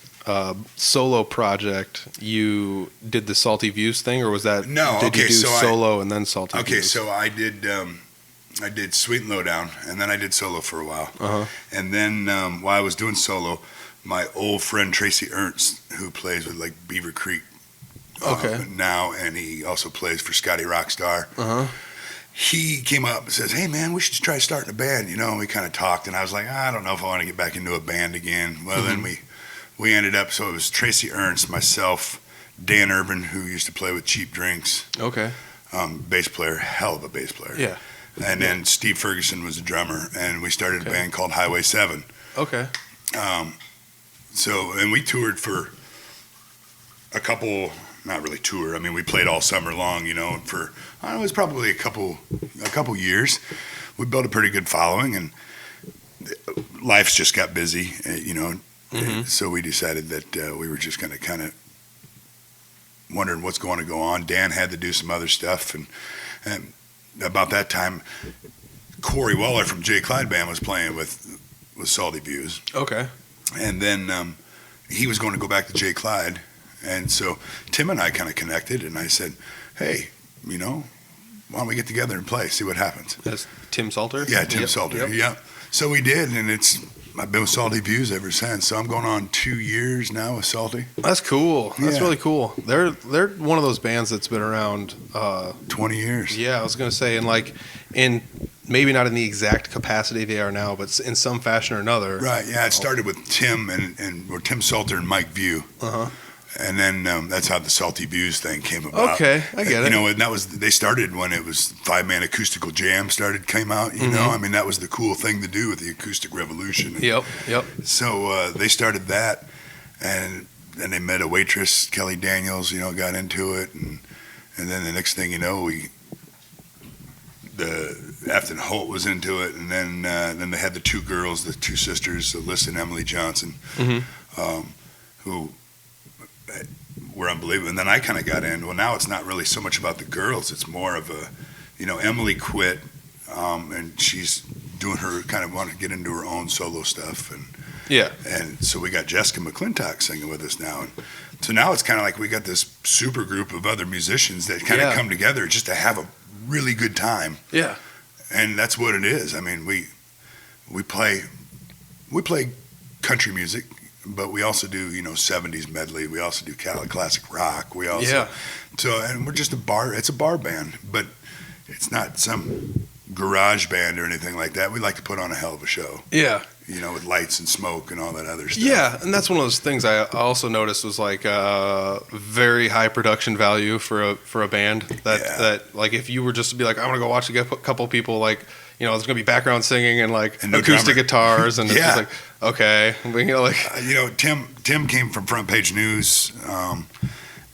solo project, you did the Salty Views thing, or was that? No, Did okay, you do so solo and then Salty Views? Okay, so I did Sweet and Lowdown, and then I did solo for a while. Uh-huh. And then while I was doing solo, my old friend Tracy Ernst, who plays with like Beaver Creek now, and he also plays for Scotty Rockstar. Uh-huh. He came up and says, "Hey man, we should try starting a band." And we kind of talked, and I was like, I don't know if I want to get back into a band again. Well, then we ended up. So it was Tracy Ernst, myself, Dan Urban, who used to play with Cheap Drinks. Okay. Bass player, hell of a bass player. Yeah. And then Steve Ferguson was a drummer, and we started a band called Highway 7. Okay. And we toured for a couple, not really tour. I mean, we played all summer long, for, I don't know, it was probably a couple years. We built a pretty good following, and life's just got busy, So we decided that we were just going to kind of wondering what's going to go on. Dan had to do some other stuff, and about that time, Corey Waller from Jay Clyde Band was playing with Salty Views. Okay. And then he was going to go back to Jay Clyde. And so Tim and I kind of connected, and I said, hey, why don't we get together and play, see what happens? That's Tim Salter? Yeah, Tim Salter. Yep. Yeah. So we did, and I've been with Salty Views ever since. So I'm going on 2 years now with Salty. That's cool. That's Yeah. really cool. They're one of those bands that's been around 20 years. Yeah, I was going to say, in maybe not in the exact capacity they are now, but in some fashion or another. Right, yeah. It started with Tim or Tim Salter and Mike View. Uh-huh. And then that's how the Salty Views thing came about. Okay, I get it. And they started when it was 5-man acoustical jam came out, I mean, that was the cool thing to do with the acoustic revolution. Yep. So they started that, and then they met a waitress, Kelly Daniels, got into it, and then the next thing you know, Afton Holt was into it, and then they had the two girls, the two sisters, Alyssa and Emily Johnson, who were unbelievable. And then I kind of got in. Well, now it's not really so much about the girls. It's more of a, Emily quit, and she's doing want to get into her own solo stuff. And so we got Jessica McClintock singing with us now. And so now it's kind of like we got this super group of other musicians that kind of come together just to have a really good time. Yeah. And that's what it is. I mean, we play country music, but we also do 70s medley. We also do classic rock. We also and we're just it's a bar band, but it's not some garage band or anything like that. We like to put on a hell of a show. Yeah. With lights and smoke and all that other stuff. Yeah, and that's one of those things I also noticed was very high production value for a band. That like if you were just to be like, I'm gonna go watch a couple people there's gonna be background singing and no acoustic guitars and it's just like okay, Tim came from Front Page News,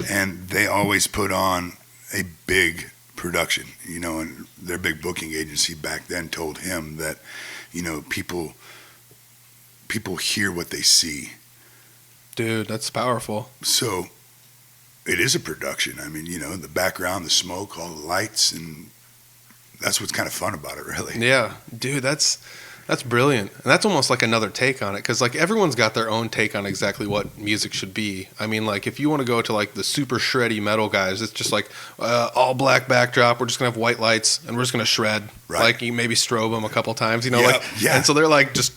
and they always put on a big production. And their big booking agency back then told him that people people hear what they see. Dude, that's powerful. So it is a production. I mean, the background, the smoke, all the lights, and that's what's kind of fun about it, really. Yeah, dude, that's brilliant. And that's almost like another take on it, because like everyone's got their own take on exactly what music should be. I mean, like if you want to go to like the super shreddy metal guys, it's just like all black backdrop. We're just gonna have white lights and we're just gonna shred. Right. Like you maybe strobe them a couple times, Yeah. And so they're like, just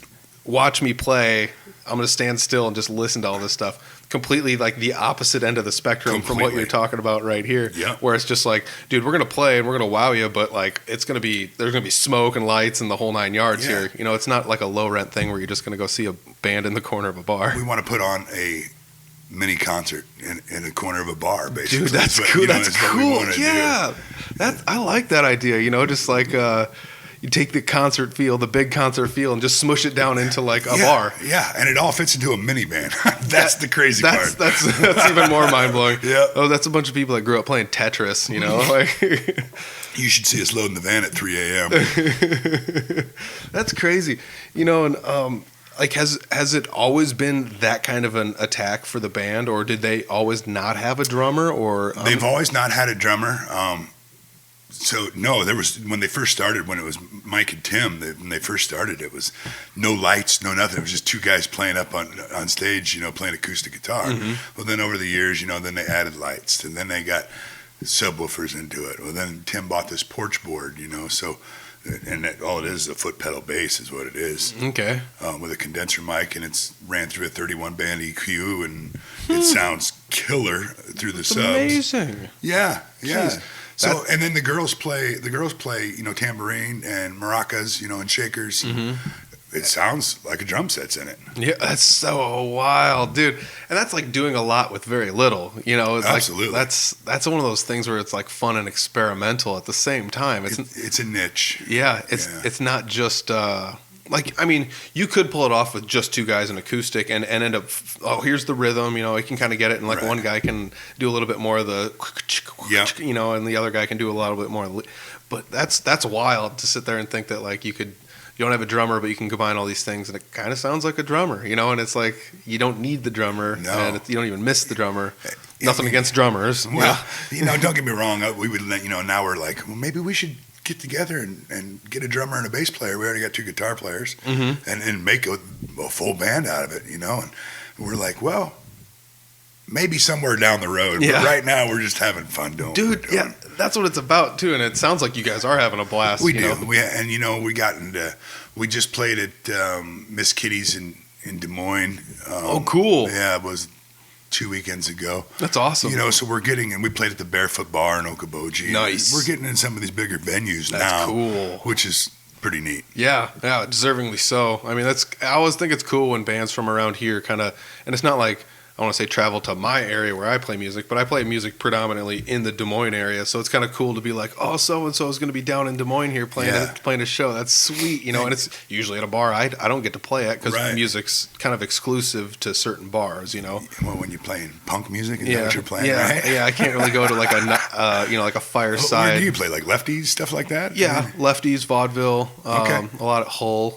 watch me play. I'm gonna stand still and just listen to all this stuff. Completely like the opposite end of the spectrum from what you're talking about right here. Yeah. Where it's just like, dude, we're gonna play and we're gonna wow you, but like there's gonna be smoke and lights and the whole 9 yards here. It's not like a low rent thing where you're just gonna go see a band in the corner of a bar. We want to put on a mini concert in a corner of a bar, basically. Dude, that's cool. That's cool. Yeah, I like that idea. Just like you take the big concert feel, and just smush it down into like a bar. Yeah, and it all fits into a minivan. That's the crazy part. That's even more mind blowing. Yeah. Oh, that's a bunch of people that grew up playing Tetris. Like. You should see us loading the van at 3 a.m. That's crazy. And like has it always been that kind of an attack for the band, or did they always not have a drummer? Or they've always not had a drummer. So no, there was when they first started, when it was Mike and Tim. When they first started, it was no lights, no nothing. It was just two guys playing up on stage, playing acoustic guitar. Mm-hmm. Well, then over the years, then they added lights, and then they got subwoofers into it. Well, then Tim bought this porch board, so. And all it is a foot pedal bass is what it is. Okay. With a condenser mic, and it's ran through a 31 band EQ, and it sounds killer through the subs. Amazing. Yeah. Jeez. So and then the girls play tambourine and maracas, and shakers. Mm-hmm. It sounds like a drum set's in it. Yeah, that's so wild, dude. And that's like doing a lot with very little. It's Absolutely. Like, that's one of those things where it's like fun and experimental at the same time. It's a niche. Yeah, it's not just you could pull it off with just two guys in acoustic and end up. Oh, here's the rhythm. You can kind of get it, and like one guy can do a little bit more of the, and the other guy can do a little bit more. But that's wild to sit there and think that like you don't have a drummer, but you can combine all these things, and it kind of sounds like a drummer, and it's like you don't need the drummer, and you don't even miss the drummer. Nothing against drummers. Well, don't get me wrong. We would, now we're like, well, maybe we should get together and get a drummer and a bass player. We already got two guitar players, mm-hmm. and make a full band out of it, And we're like, well, maybe somewhere down the road. Yeah. But right now, we're just having fun doing Dude, what we're doing. Yeah, that's what it's about, too. And it sounds like you guys are having a blast. We do. We just played at Miss Kitty's in Des Moines. Oh, cool. Yeah, it was 2 weekends ago. That's awesome. So we're getting, and we played at the Barefoot Bar in Okoboji. Nice. We're getting in some of these bigger venues now. That's cool. Which is pretty neat. Yeah, deservingly so. I mean, I always think it's cool when bands from around here kind of, and it's not like, I want to say travel to my area where I play music, but I play music predominantly in the Des Moines area. So it's kind of cool to be like, oh, so-and-so is going to be down in Des Moines here playing a show. That's sweet, and it's usually at a bar I don't get to play at because music's kind of exclusive to certain bars, Well, when you're playing punk music, is that what you're playing, right? Yeah, I can't really go to like a fireside. Where do you play, like lefties, stuff like that? Yeah, lefties, vaudeville, a lot at Hull,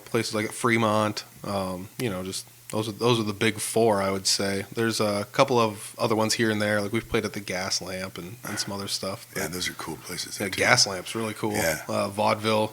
places like at Fremont, just... Those are the big four, I would say. There's a couple of other ones here and there. Like we've played at the Gas Lamp and some other stuff. Yeah, those are cool places. Yeah, Gas Lamp's really cool. Yeah. Vaudeville.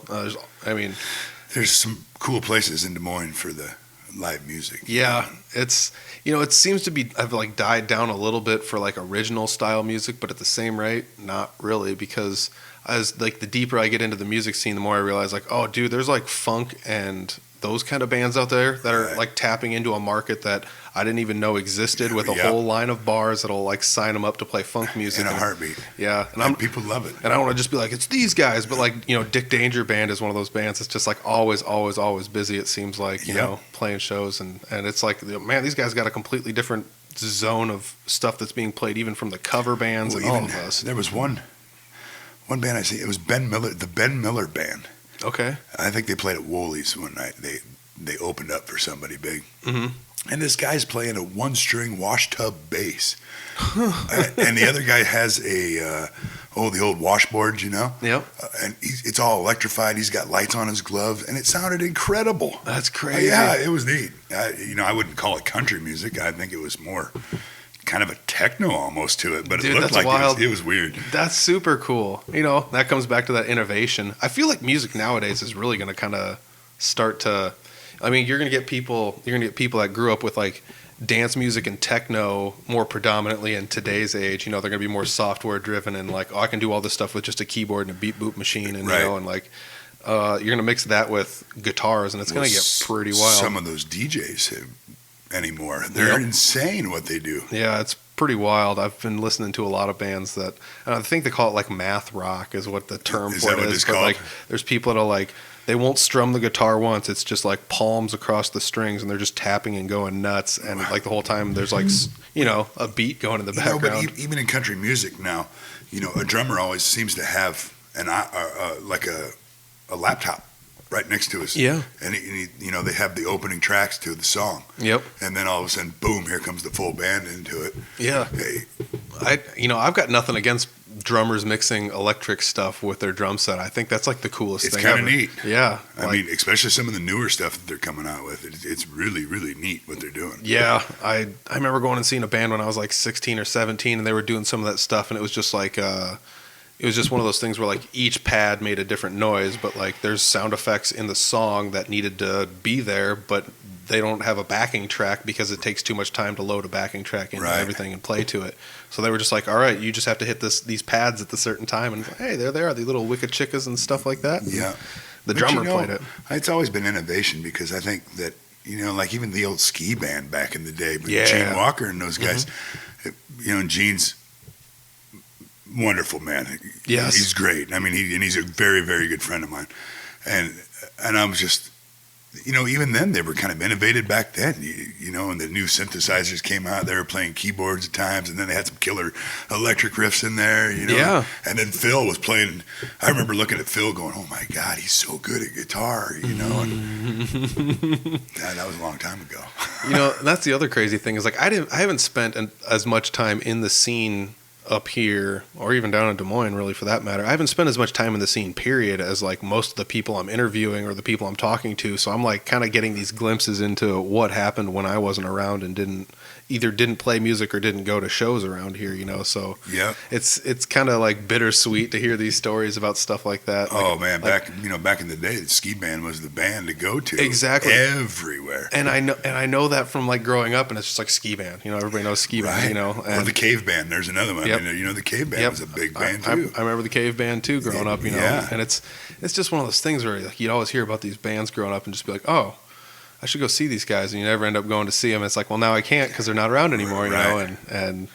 There's some cool places in Des Moines for the live music. Yeah, it's it seems to have like died down a little bit for like original style music, but at the same rate, not really, because as like the deeper I get into the music scene, the more I realize like, oh, dude, there's like funk and those kind of bands out there that are like tapping into a market that I didn't even know existed, with a whole line of bars that'll like sign them up to play funk music in a heartbeat. Yeah, and people love it. And I want to just be like, it's these guys, but like Dick Danger Band is one of those bands that's just like always busy. It seems like playing shows, and it's like, man, these guys got a completely different zone of stuff that's being played, even from the cover bands and all of us. There was one band I see. It was Ben Miller, the Ben Miller Band. Okay. I think they played at Woolies one night. They opened up for somebody big. Mm-hmm. And this guy's playing a 1-string wash tub bass. And the other guy has the old washboard, Yep. And it's all electrified. He's got lights on his gloves, and it sounded incredible. That's crazy. Yeah, it was neat. I wouldn't call it country music. I think it was more kind of a techno almost to it, but Dude, it looked like wild. It was weird. That's super cool. That comes back to that innovation. I feel like music nowadays is really going to kind of start to. I mean, you're going to get people that grew up with like dance music and techno more predominantly in today's age. They're going to be more software driven and like, I can do all this stuff with just a keyboard and a beat boop machine, and right. and like you're going to mix that with guitars, and it's going to get pretty wild. Some of those DJs anymore, they're insane what they do. Yeah, it's pretty wild. I've been listening to a lot of bands that I think they call it like math rock is what the term Is for that it what is. it's But called? like, there's people that are like, they won't strum the guitar once. It's just like palms across the strings, and they're just tapping and going nuts. And like the whole time, there's like a beat going in the background. But even in country music now, a drummer always seems to have like a laptop right next to us. Yeah. And they have the opening tracks to the song. Yep. And then all of a sudden, boom! Here comes the full band into it. Yeah. Hey, I've got nothing against drummers mixing electric stuff with their drum set. I think that's like the coolest it's thing kind of ever. neat. Yeah. I mean, especially some of the newer stuff that they're coming out with. It's really, really neat what they're doing. Yeah, I remember going and seeing a band when I was like 16 or 17, and they were doing some of that stuff, and it was just like it was just one of those things where like each pad made a different noise, but like there's sound effects in the song that needed to be there, but they don't have a backing track because it takes too much time to load a backing track into everything and play to it. So they were just like, all right, you just have to hit these pads at the certain time, and hey, there they are, the little wicked chickas and stuff like that. Yeah. The drummer played it. It's always been innovation because I think that, like even the old ski band back in the day, but Yeah. Gene Walker and those guys, and Gene's wonderful, man. Yes. He's great. I mean, he's a very, very good friend of mine. And I was just, even then they were kind of innovated back then, and the new synthesizers came out. They were playing keyboards at times, and then they had some killer electric riffs in there, Yeah. And then Phil was playing. I remember looking at Phil going, oh my God, he's so good at guitar, and that was a long time ago. That's the other crazy thing is like I haven't spent as much time in the scene up here or even down in Des Moines, really, for that matter. I haven't spent as much time in the scene, period, as like most of the people I'm interviewing or the people I'm talking to. So I'm like kind of getting these glimpses into what happened when I wasn't around and didn't play music or didn't go to shows around here, so Yeah. it's kind of like bittersweet to hear these stories about stuff like that. Oh man, back in the day, the ski band was the band to go to. Exactly. Everywhere. And I know that from like growing up, and it's just like ski band. Everybody knows ski band. Or the cave band. There's another one. Yep. I mean, the cave band was a big band I too. remember the cave band too growing up. Yeah. And it's just one of those things where like, you'd always hear about these bands growing up and just be like, oh, I should go see these guys, and you never end up going to see them. It's like, well, now I can't because they're not around anymore, and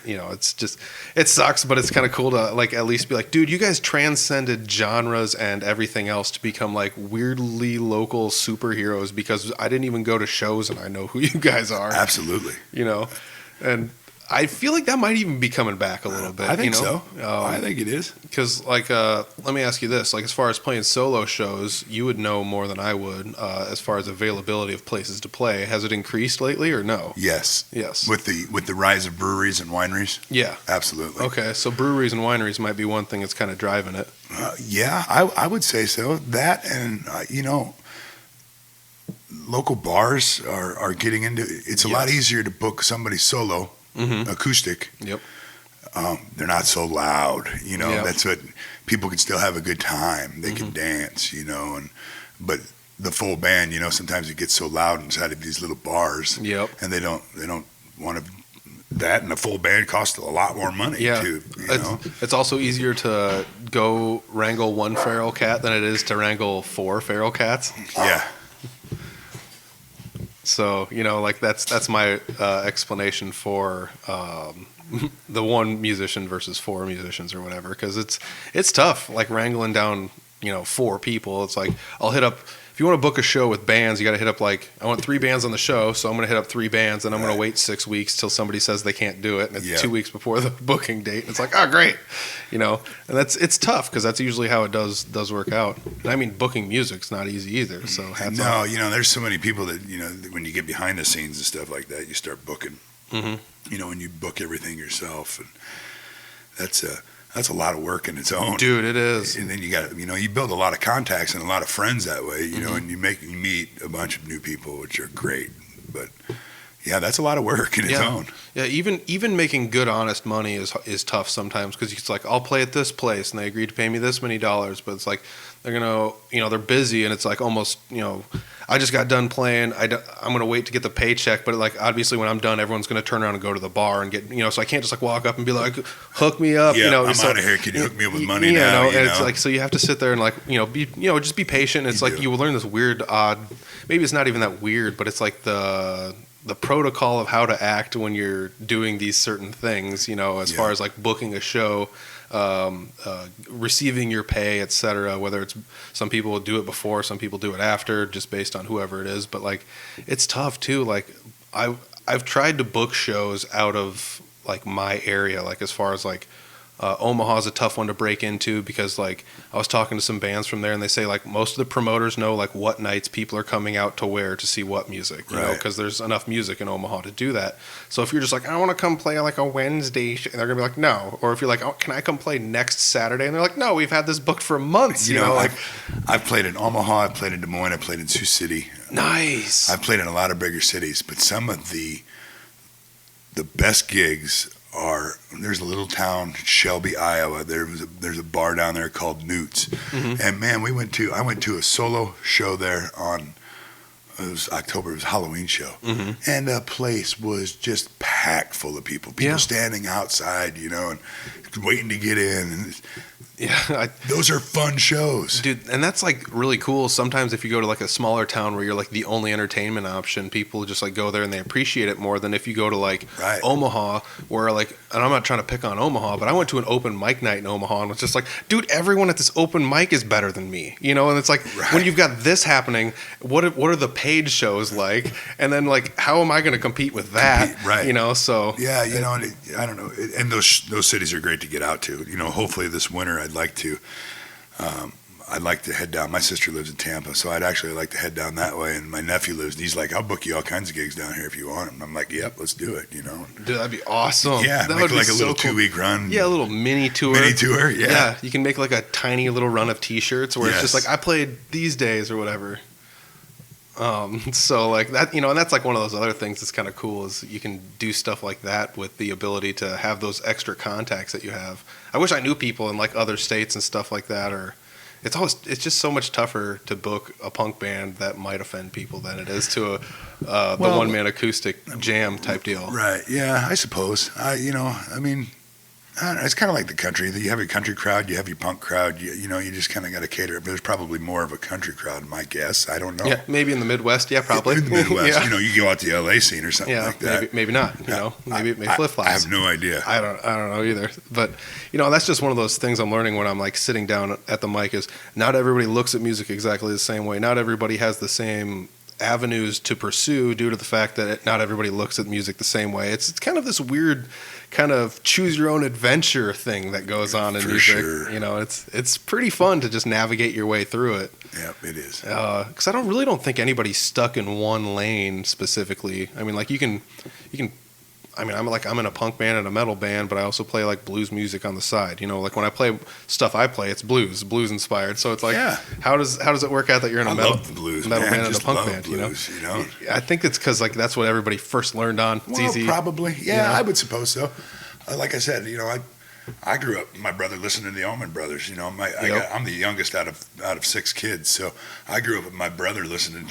it's just, it sucks, but it's kind of cool to like at least be like, dude, you guys transcended genres and everything else to become like weirdly local superheroes because I didn't even go to shows and I know who you guys are. Absolutely. And I feel like that might even be coming back a little bit. I think so. I think it is. Because, like, let me ask you this. Like, as far as playing solo shows, you would know more than I would as far as availability of places to play. Has it increased lately or no? Yes. With the rise of breweries and wineries? Yeah. Absolutely. Okay, so breweries and wineries might be one thing that's kind of driving it. Yeah, I would say so. That and, local bars are getting into it. It's a lot easier to book somebody solo. Acoustic. Yep. They're not so loud, Yep. That's what people can still have a good time. They can dance, but the full band, sometimes it gets so loud inside of these little bars. Yep. And they don't want to. That and a full band costs a lot more money too. It's also easier to go wrangle one feral cat than it is to wrangle 4 feral cats. Yeah. So, like that's my explanation for the one musician versus 4 musicians or whatever, because it's tough, like wrangling down, 4 people. It's like I'll hit up if you want to book a show with bands, you got to hit up like, I want 3 bands on the show, so I'm going to hit up 3 bands, and I'm going to wait 6 weeks till somebody says they can't do it, and it's 2 weeks before the booking date. And it's like, oh, great, and it's tough because that's usually how it does work out. And I mean, booking music's not easy either. So there's so many people that when you get behind the scenes and stuff like that, you start booking. And you book everything yourself, and that's a lot of work in its own, dude. It is. And then you got you build a lot of contacts and a lot of friends that way, and you meet a bunch of new people, which are great. But yeah, that's a lot of work in its own. Yeah, even making good, honest money is tough sometimes, because it's like, I'll play at this place and they agreed to pay me this many dollars, but it's like they're gonna, they're busy, and it's like almost, I just got done playing. I'm gonna wait to get the paycheck, but like obviously when I'm done, everyone's gonna turn around and go to the bar and get, so I can't just like walk up and be like, hook me up. Yeah, I'm out of here. Can you hook me up with money now? And it's like, so you have to sit there and like, just be patient. It's like you will learn this weird, odd. Maybe it's not even that weird, but it's like the protocol of how to act when you're doing these certain things, as far as like booking a show, receiving your pay, etc. Whether it's, some people will do it before, some people do it after, just based on whoever it is. But like, it's tough too. Like I've tried to book shows out of like my area, like as far as like, Omaha's a tough one to break into, because like I was talking to some bands from there, and they say like most of the promoters know like what nights people are coming out to where to see what music, because there's enough music in Omaha to do that. So if you're just like, I want to come play like a Wednesday, and they're gonna be like, no. Or if you're like, oh, can I come play next Saturday? And they're like, no, we've had this booked for months. I've played in Omaha, I've played in Des Moines, I've played in Sioux City. Nice. I've played in a lot of bigger cities, but some of the best gigs are, there's a little town, Shelby, Iowa. There's a bar down there called Newt's, and man, I went to a solo show there on, it was October, it was a Halloween show, and the place was just packed full of people standing outside, and waiting to get in. And those are fun shows, dude, and that's like really cool. Sometimes if you go to like a smaller town where you're like the only entertainment option, people just like go there and they appreciate it more than if you go to like Omaha, where like, and I'm not trying to pick on Omaha, but I went to an open mic night in Omaha and was just like, dude, everyone at this open mic is better than me, and it's like, when you've got this happening, what are the paid shows like, and then like, how am I going to compete with that? So yeah, I don't know, and those cities are great to get out to. Hopefully this winter I'd like to head down. My sister lives in Tampa, so I'd actually like to head down that way. And my nephew lives, and he's like, I'll book you all kinds of gigs down here if you want them. I'm like, yep, let's do it, Dude, that'd be awesome. Yeah, that would like a little 2-week run. Yeah, a little mini tour. Yeah, you can make like a tiny little run of T-shirts where it's just like, I played these days or whatever. So like that, and that's like one of those other things that's kind of cool, is you can do stuff like that with the ability to have those extra contacts that you have. I wish I knew people in like other states and stuff like that, or it's just so much tougher to book a punk band that might offend people than it is to the one-man acoustic jam type deal. Right. Yeah, I suppose. I don't know, it's kind of like the country. You have your country crowd, you have your punk crowd. You just kind of got to cater. But there's probably more of a country crowd, my guess. I don't know. Yeah, maybe in the Midwest. Yeah, probably. In the Midwest, you go out to the LA scene or something like that. Maybe not. Maybe it may flip flops. I have no idea. I don't know either. But that's just one of those things I'm learning when I'm like sitting down at the mic, is not everybody looks at music exactly the same way. Not everybody has the same avenues to pursue, due to the fact that not everybody looks at music the same way. It's kind of this weird kind of choose your own adventure thing that goes on in music. Sure. It's pretty fun to just navigate your way through it. Yeah, it is. Because I don't think anybody's stuck in one lane specifically. I mean, like you can. I'm in a punk band and a metal band, but I also play like blues music on the side. Like when I play stuff I play, it's blues inspired. So it's like, how does it work out that you're in a metal band and a punk band? Blues, I think it's because like that's what everybody first learned on. It's easy. Probably. Yeah, I would suppose so. Like I said, I grew up. My brother listened to the Allman Brothers. I'm the youngest out of 6 kids, so I grew up with my brother listening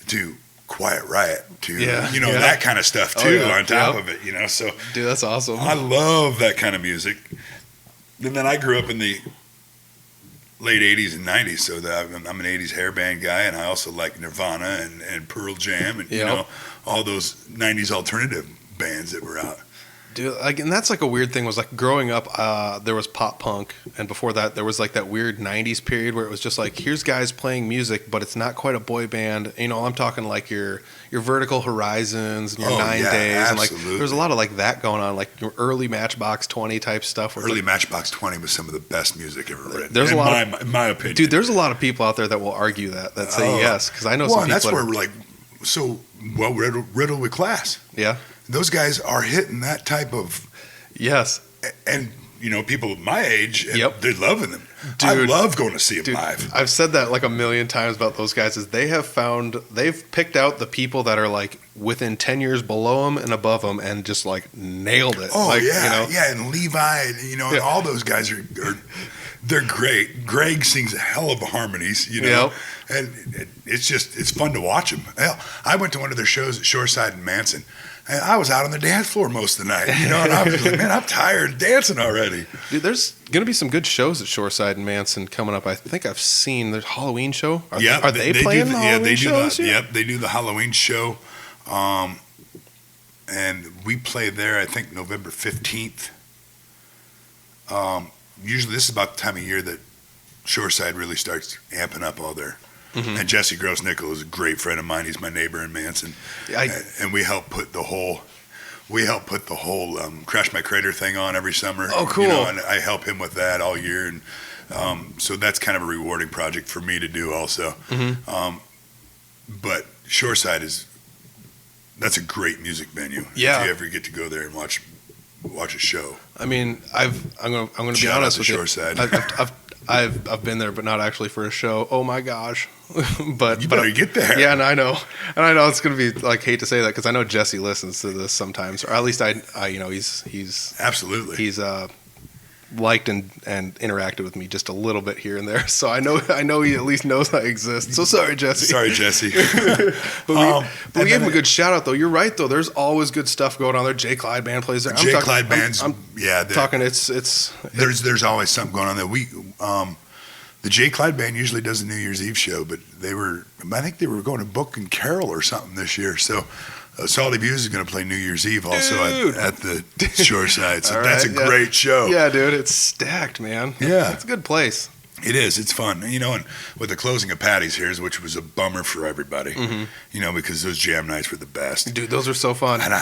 to Quiet Riot, that kind of stuff too, on top of it, so dude, that's awesome. I love that kind of music. And then I grew up in the late 80s and 90s, so I'm an 80s hair band guy, and I also like Nirvana and Pearl Jam and all those 90s alternative bands that were out. Dude, like, and that's like a weird thing was like growing up, there was pop punk, and before that there was like that weird 90s period where it was just like, here's guys playing music, but it's not quite a boy band. You know, I'm talking like your Vertical Horizons and your Nine Days. Absolutely. And like there's a lot of like that going on, like your early Matchbox 20 type stuff. Early Matchbox 20 was some of the best music ever written. There's in my opinion. Dude, there's a lot of people out there that will argue that say yes, because I know some people. That's where we're like, so well riddled with class. Yeah. Those guys are hitting that type of. Yes. And, you know, people my age, Yep. they're loving them. Dude, I love going to see them live. I've said that like a million times about those guys is they've picked out the people that are like within 10 years below them and above them and just like nailed it. Oh, like, yeah. You know? Yeah, and Levi, you know, and all those guys are they're great. Greg sings a hell of harmonies, you know. Yep. And it's fun to watch them. Hell, I went to one of their shows at Shoreside in Manson. And I was out on the dance floor most of the night, you know, and I was like, man, I'm tired of dancing already. Dude, there's going to be some good shows at Shoreside and Manson coming up. I think I've seen the Halloween show. Are they playing the Halloween show this year? Yep, they do the Halloween show. And we play there, I think, November 15th. Usually this is about the time of year that Shoreside really starts amping up all their. Mm-hmm. And Jesse Gross-Nickel is a great friend of mine. He's my neighbor in Manson, and we help put the whole Crash My Crater thing on every summer. Oh, cool! You know, and I help him with that all year, and so that's kind of a rewarding project for me to do also. Mm-hmm. But Shoreside that's a great music venue. Yeah. If you ever get to go there and watch a show. I mean, I'm going to be honest with you. Shoreside. I've been there, but not actually for a show. Oh my gosh! but you better get there. Yeah, and I know it's gonna be like, hate to say that because I know Jesse listens to this sometimes, or at least I you know he's absolutely he's liked and interacted with me just a little bit here and there, so I know he at least knows I exist. So sorry, Jesse. Sorry, Jesse. but we gave him a good shout out though. You're right though. There's always good stuff going on there. Jay Clyde Band plays there. Clyde Band's talking. It's there's always something going on there. The Jay Clyde Band usually does a New Year's Eve show, but I think they were going to Book and Carol or something this year. So Salty Views is going to play New Year's Eve also at the Shoreside. So that's a great show. Yeah, dude, it's stacked, man. Yeah, it's a good place. It is. It's fun, you know. And with the closing of Patty's Here's, which was a bummer for everybody, you know, because those jam nights were the best. Dude, those are so fun. And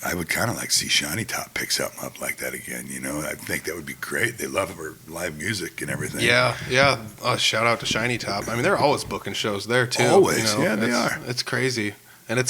I would kind of like to see Shiny Top pick something up like that again. You know, I think that would be great. They love our live music and everything. Yeah. Shout out to Shiny Top. I mean, they're always booking shows there too. Always, you know? they are. It's crazy, and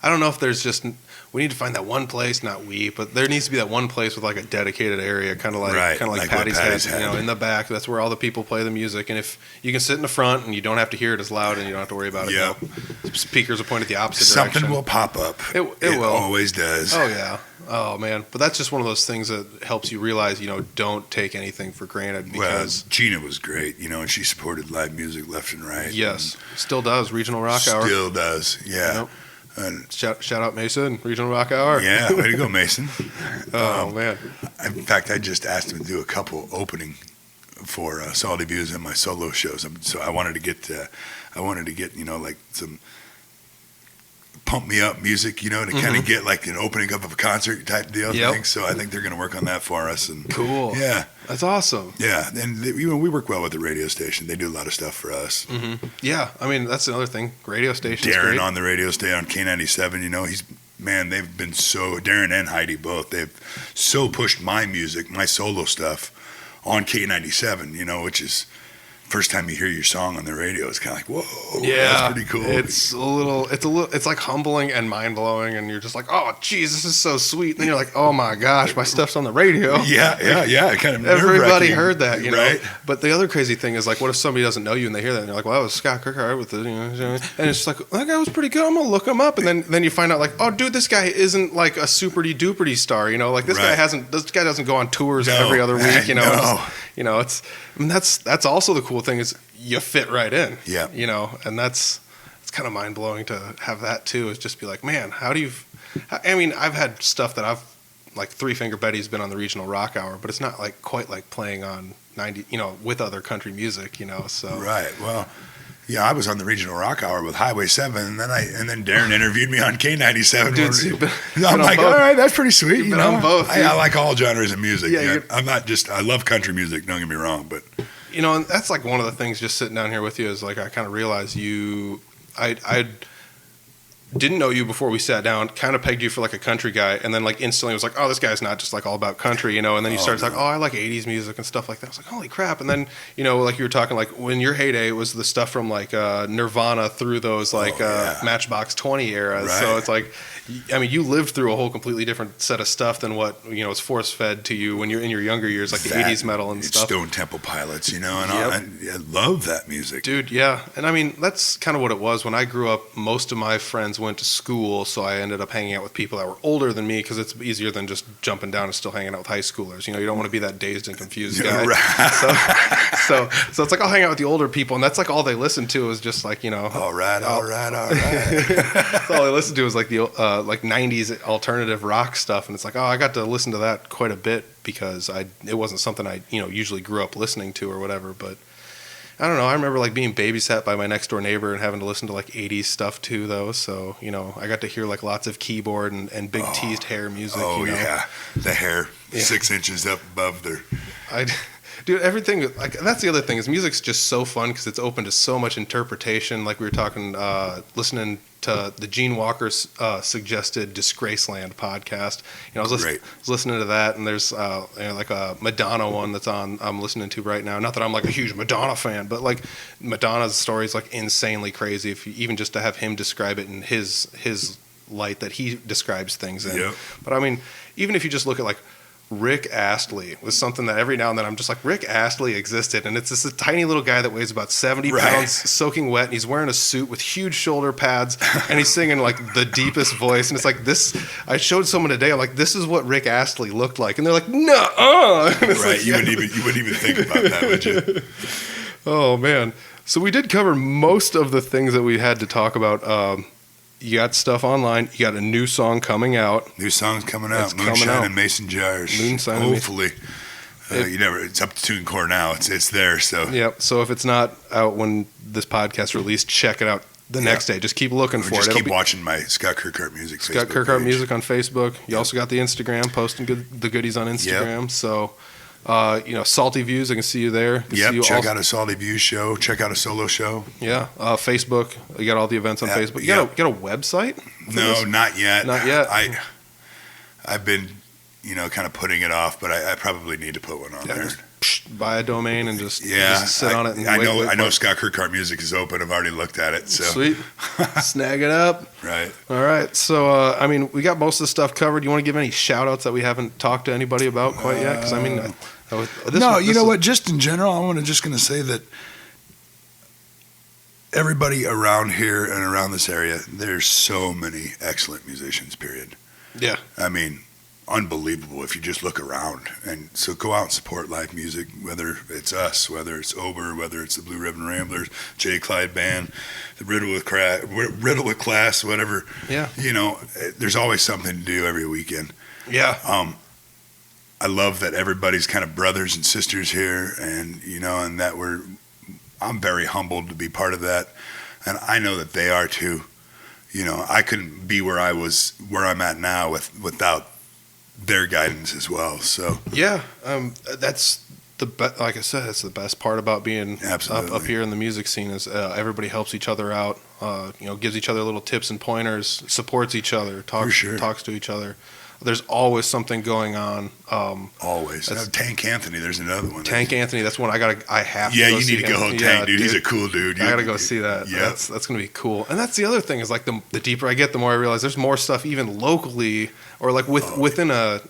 I don't know if there's just. We need to find that one place, but there needs to be that one place with like a dedicated area, kind of like Patty's Head, you know, in the back. That's where all the people play the music, and if you can sit in the front and you don't have to hear it as loud, and you don't have to worry about it. Yeah. You know, speakers are pointed the opposite Something direction. will pop up. It will. Always does. Oh yeah. Oh man. But that's just one of those things that helps you realize, you know, don't take anything for granted. Because Gina was great, you know, and she supported live music left and right. Yes, still does. Regional Rock Hour. Still does. Yeah. Yep. And shout out Mason, Regional Rock Hour. Yeah, way to go, Mason. Oh man! In fact, I just asked him to do a couple opening for Salty Views in my solo shows. So I wanted to get you know, like some pump me up music, you know, to kind of get like an opening up of a concert type deal thing. So I think they're going to work on that for us. And cool. Yeah, that's awesome. Yeah, and we work well with the radio station. They do a lot of stuff for us. Mm-hmm. Yeah, I mean that's another thing. Radio station. Darren great. On the radio station on K97. You know, they've been so, Darren and Heidi both. They've so pushed my music, my solo stuff on K97. You know, which is. First time you hear your song on the radio, it's kind of like, whoa, that's pretty cool. It's like humbling and mind blowing, and you're just like, oh, geez, this is so sweet. And then you're like, oh my gosh, my stuff's on the radio. Yeah. Kind of everybody heard that, you know. Right? But the other crazy thing is like, what if somebody doesn't know you and they hear that and they're like, well, that was Scott Kirkhart with the, you know, and it's just like, that guy was pretty good. I'm gonna look him up, and then you find out like, oh, dude, this guy isn't like a superdy duperdy star, you know, like this guy doesn't go on tours every other week, you know. No. That's also the cool thing is you fit right in. Yeah. You know, and it's kind of mind blowing to have that too. Is just be like, man, how do you? I mean, I've had stuff that I've like Three Finger Betty's been on the Regional Rock Hour, but it's not like quite like playing on 90, you know, with other country music, you know. So right. Well, Yeah, I was on the Regional Rock Hour with Highway 7, and then Darren interviewed me on K97. Dude, I'm like, all right, that's pretty sweet. You've been on both. I like all genres of music. Yeah, I'm not just, I love country music, don't get me wrong, but. And that's like one of the things just sitting down here with you is like, I kind of realized I didn't know you before we sat down, kind of pegged you for like a country guy, and then like instantly was like, oh, this guy's not just like all about country, and then you started like, oh, I like 80s music and stuff like that. I was like, holy crap. And then, like you were talking like when your heyday was the stuff from like Nirvana through those like Matchbox 20 eras. Right. So it's like, I mean, you lived through a whole completely different set of stuff than what, was force fed to you when you're in your younger years, like the 80s metal and stuff. Stone Temple Pilots, and I love that music. Dude, yeah. And I mean, that's kind of what it was. When I grew up, most of my friends went to school, so I ended up hanging out with people that were older than me because it's easier than just jumping down and still hanging out with high schoolers. You don't want to be that dazed and confused guy. Right. So it's like I'll hang out with the older people, and that's like all they listen to is just like, All right. That's all they listen to is like the like 90s alternative rock stuff, and it's like, oh, I got to listen to that quite a bit because it wasn't something I usually grew up listening to or whatever. But I don't know, I remember like being babysat by my next door neighbor and having to listen to like 80s stuff too, though. So I got to hear like lots of keyboard and big teased hair music. Yeah, the hair 6 inches up above their. Dude, everything, like, that's the other thing is music's just so fun because it's open to so much interpretation. Like we were talking, listening to the Gene Walker suggested Disgraceland podcast. I was listening to that, and there's like a Madonna one that's I'm listening to right now. Not that I'm like a huge Madonna fan, but like Madonna's story is like insanely crazy. Even just to have him describe it in his light that he describes things in. Yep. But I mean, even if you just look at like Rick Astley was something that every now and then I'm just like, Rick Astley existed, and it's this tiny little guy that weighs about 70 pounds, soaking wet, and he's wearing a suit with huge shoulder pads, and he's singing like the deepest voice, and it's like this. I showed someone today, I'm like, this is what Rick Astley looked like, and they're like, nuh-uh. Right, like, you wouldn't even think about that, would you? Oh man, so we did cover most of the things that we had to talk about. You got stuff online. You got a new song coming out. New song's coming out. Moonshine and Mason Jars. Moonshine. Hopefully. It's up to TuneCore now. It's there. So. Yep. So if it's not out when this podcast released, check it out the next day. Just keep looking for it. Just keep watching my Scott Kirkhart Music Scott Kirkhart Music on Facebook. You also got the Instagram, posting the goodies on Instagram. Yep. So. Salty Views, I can see you there. Check out a Salty Views show. Check out a solo show. Yeah. Facebook. You got all the events on Facebook. You got a website? No, not yet. Not yet. I've been, kind of putting it off, but I probably need to put one on there. Just buy a domain and just sit on it. And I know Scott Kirkhart Music is open. I've already looked at it. So. Sweet. Snag it up. Right. All right. So, we got most of the stuff covered. You want to give any shout outs that we haven't talked to anybody about quite yet? Because, what? Just in general, I'm just going to say that everybody around here and around this area, there's so many excellent musicians, period. Yeah. I mean, unbelievable if you just look around. And so go out and support live music, whether it's us, whether it's Ober, whether it's the Blue Ribbon Ramblers, J. Clyde Band, the Riddle with Class, whatever. Yeah. There's always something to do every weekend. Yeah. I love that everybody's kind of brothers and sisters here, and and that I'm very humbled to be part of that, and I know that they are too. I couldn't be where I'm at now without their guidance as well. So yeah, that's like I said, it's the best part about being up here in the music scene is everybody helps each other out. Gives each other little tips and pointers, supports each other, talks to each other. There's always something going on. Always. Tank Anthony, there's another one. Tank Anthony, that's one I have to go see. Yeah, you need to go. Tank, dude. He's a cool dude. I got to go see that. Yeah. That's going to be cool. And that's the other thing is like the deeper I get, the more I realize there's more stuff even locally or like within a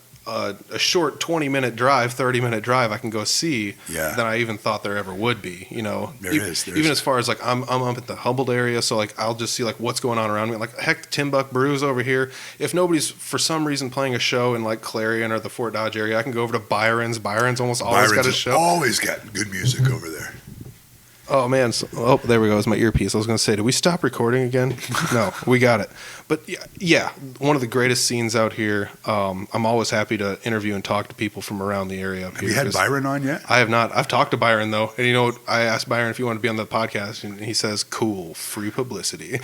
short 20-minute drive, 30-minute drive I can go see than I even thought there ever would be. There is. Even as far as like I'm up at the Humboldt area, so like I'll just see like what's going on around me. Like heck, Timbuk Brew's over here. If nobody's for some reason playing a show in like Clarion or the Fort Dodge area, I can go over to Byron's. Byron's almost always got a show. Always got good music over there. Oh man! So, there we go. It's my earpiece. I was going to say, did we stop recording again? No, we got it. But yeah, one of the greatest scenes out here. I'm always happy to interview and talk to people from around the area. Have you had Byron on yet? I have not. I've talked to Byron though, and you know, I asked Byron if he wanted to be on the podcast, and he says, "Cool, free publicity,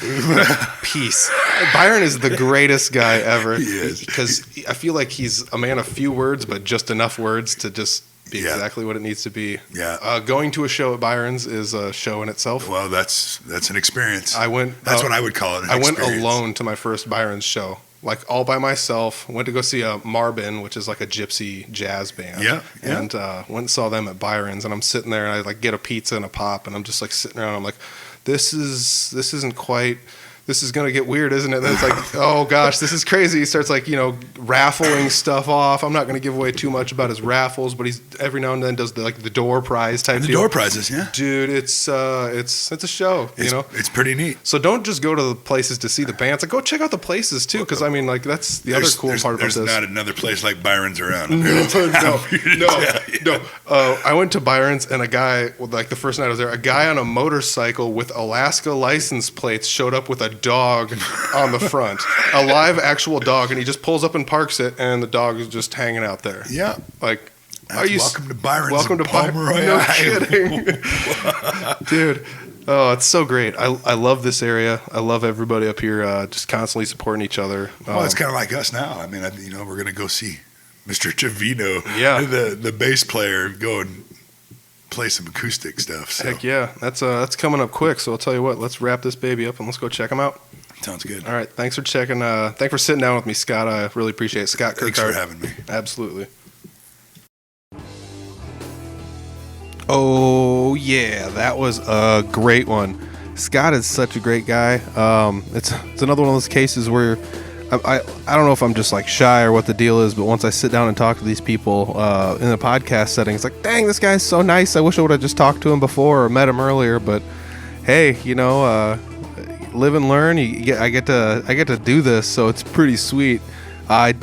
peace." Byron is the greatest guy ever. He is, because I feel like he's a man of few words, but just enough words to just be exactly what it needs to be. Yeah. Going to a show at Byron's is a show in itself. Well, that's an experience. I went. That's what I would call it. I went alone to my first Byron's show, like all by myself. Went to go see a Marbin, which is like a gypsy jazz band. Yeah. And went and saw them at Byron's, and I'm sitting there, and I like get a pizza and a pop, and I'm just like sitting around. I'm like, this isn't quite. This is going to get weird, isn't it? And then it's like, oh gosh, this is crazy. He starts like, raffling stuff off. I'm not going to give away too much about his raffles, but he's every now and then does the door prize type deal. Door prizes, yeah. Dude, it's a show, It's pretty neat. So don't just go to the places to see the bands. Like, go check out the places too, because I mean, like that's the other cool part about this. There's not another place like Byron's around. No. I went to Byron's, and a guy, like the first night I was there, a guy on a motorcycle with Alaska license plates showed up with a dog on the front, a live actual dog, and he just pulls up and parks it, and the dog is just hanging out there. Yeah, like. Welcome to Byron's. Welcome to Byron's. No kidding, dude. Oh, it's so great. I love this area. I love everybody up here, just constantly supporting each other. Well, it's kind of like us now. I mean, we're gonna go see Mr. Trevino, yeah, the bass player, go and play some acoustic stuff. So. Heck yeah, that's coming up quick. So I'll tell you what, let's wrap this baby up and let's go check them out. Sounds good. All right, thanks for checking. Thanks for sitting down with me, Scott. I really appreciate it. Scott Kirkhart. Thanks for having me. Absolutely. Oh yeah, that was a great one. Scott is such a great guy. It's another one of those cases where I don't know if I'm just like shy or what the deal is, but once I sit down and talk to these people in a podcast setting, it's like, dang, this guy's so nice. I wish I would have just talked to him before or met him earlier. But hey, live and learn. I get to do this, so it's pretty sweet. I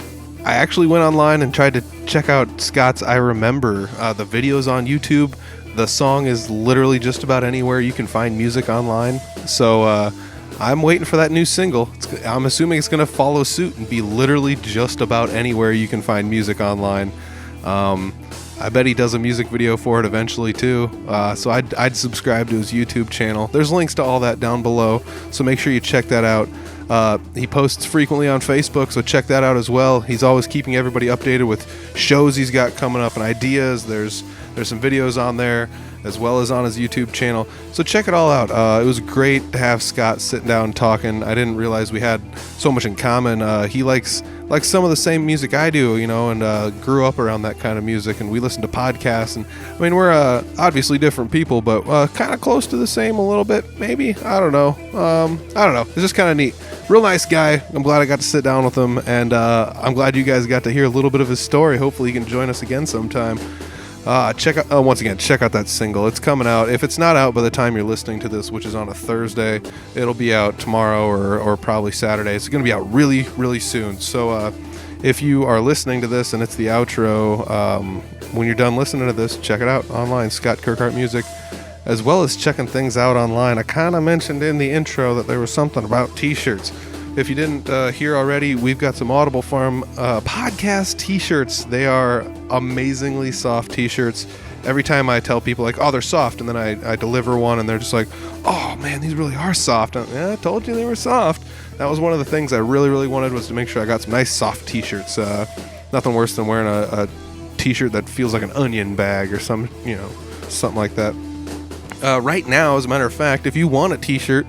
actually went online and tried to check out Scott's I Remember, the videos on YouTube. The song is literally just about anywhere you can find music online. So I'm waiting for that new single. I'm assuming it's going to follow suit and be literally just about anywhere you can find music online. I bet he does a music video for it eventually too. So I'd subscribe to his YouTube channel. There's links to all that down below, so make sure you check that out. He posts frequently on Facebook, so check that out as well. He's always keeping everybody updated with shows he's got coming up and ideas. There's some videos on there as well as on his YouTube channel. So check it all out. It was great to have Scott sitting down and talking. I didn't realize we had so much in common. He likes some of the same music I do, and grew up around that kind of music, and we listen to podcasts. And I mean, we're obviously different people, but kind of close to the same a little bit, maybe. I don't know. It's just kind of neat. Real nice guy. I'm glad I got to sit down with him, and I'm glad you guys got to hear a little bit of his story. Hopefully, you can join us again sometime. Check out that single. It's coming out. If it's not out by the time you're listening to this, which is on a Thursday, it'll be out tomorrow or probably Saturday. It's going to be out really, really soon. So if you are listening to this and it's the outro, when you're done listening to this, check it out online, Scott Kirkhart Music, as well as checking things out online. I kind of mentioned in the intro that there was something about t-shirts. If you didn't hear already, we've got some Audible Farm podcast t-shirts. They are amazingly soft t-shirts. Every time I tell people, like, oh, they're soft, and then I deliver one, and they're just like, oh, man, these really are soft. I told you they were soft. That was one of the things I really, really wanted, was to make sure I got some nice soft t-shirts. Nothing worse than wearing a t-shirt that feels like an onion bag or something like that. Right now, as a matter of fact, if you want a t-shirt,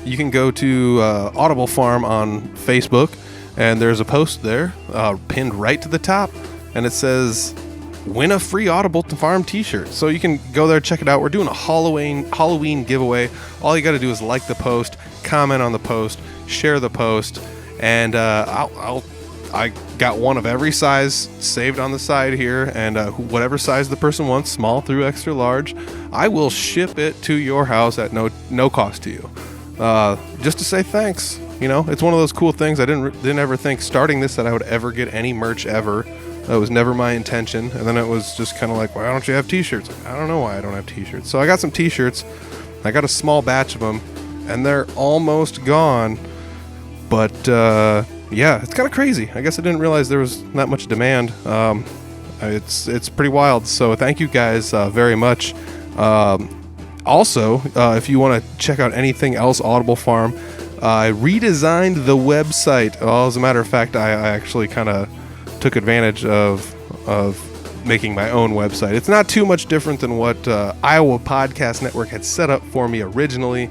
you can go to Audible Farm on Facebook, and there's a post there pinned right to the top, and it says, win a free Audible Farm t-shirt. So you can go there, check it out. We're doing a Halloween giveaway. All you got to do is like the post, comment on the post, share the post, and I got one of every size saved on the side here, and whatever size the person wants, small through extra large, I will ship it to your house at no cost to you. Just to say thanks. It's one of those cool things. I didn't ever think starting this that I would ever get any merch ever. It was never my intention. And then it was just kind of like, why don't you have t-shirts? I don't know why I don't have t-shirts. So I got some t-shirts. I got a small batch of them, and they're almost gone. But yeah, it's kind of crazy. I guess I didn't realize there was that much demand. It's pretty wild. So thank you guys very much. Also, if you want to check out anything else Audible Farm, I redesigned the website. Well, as a matter of fact, I actually kind of took advantage of making my own website. It's not too much different than what Iowa Podcast Network had set up for me originally,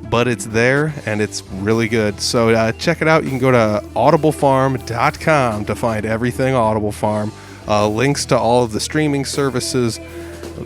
but it's there and it's really good. So check it out. You can go to audiblefarm.com to find everything Audible Farm. Links to all of the streaming services.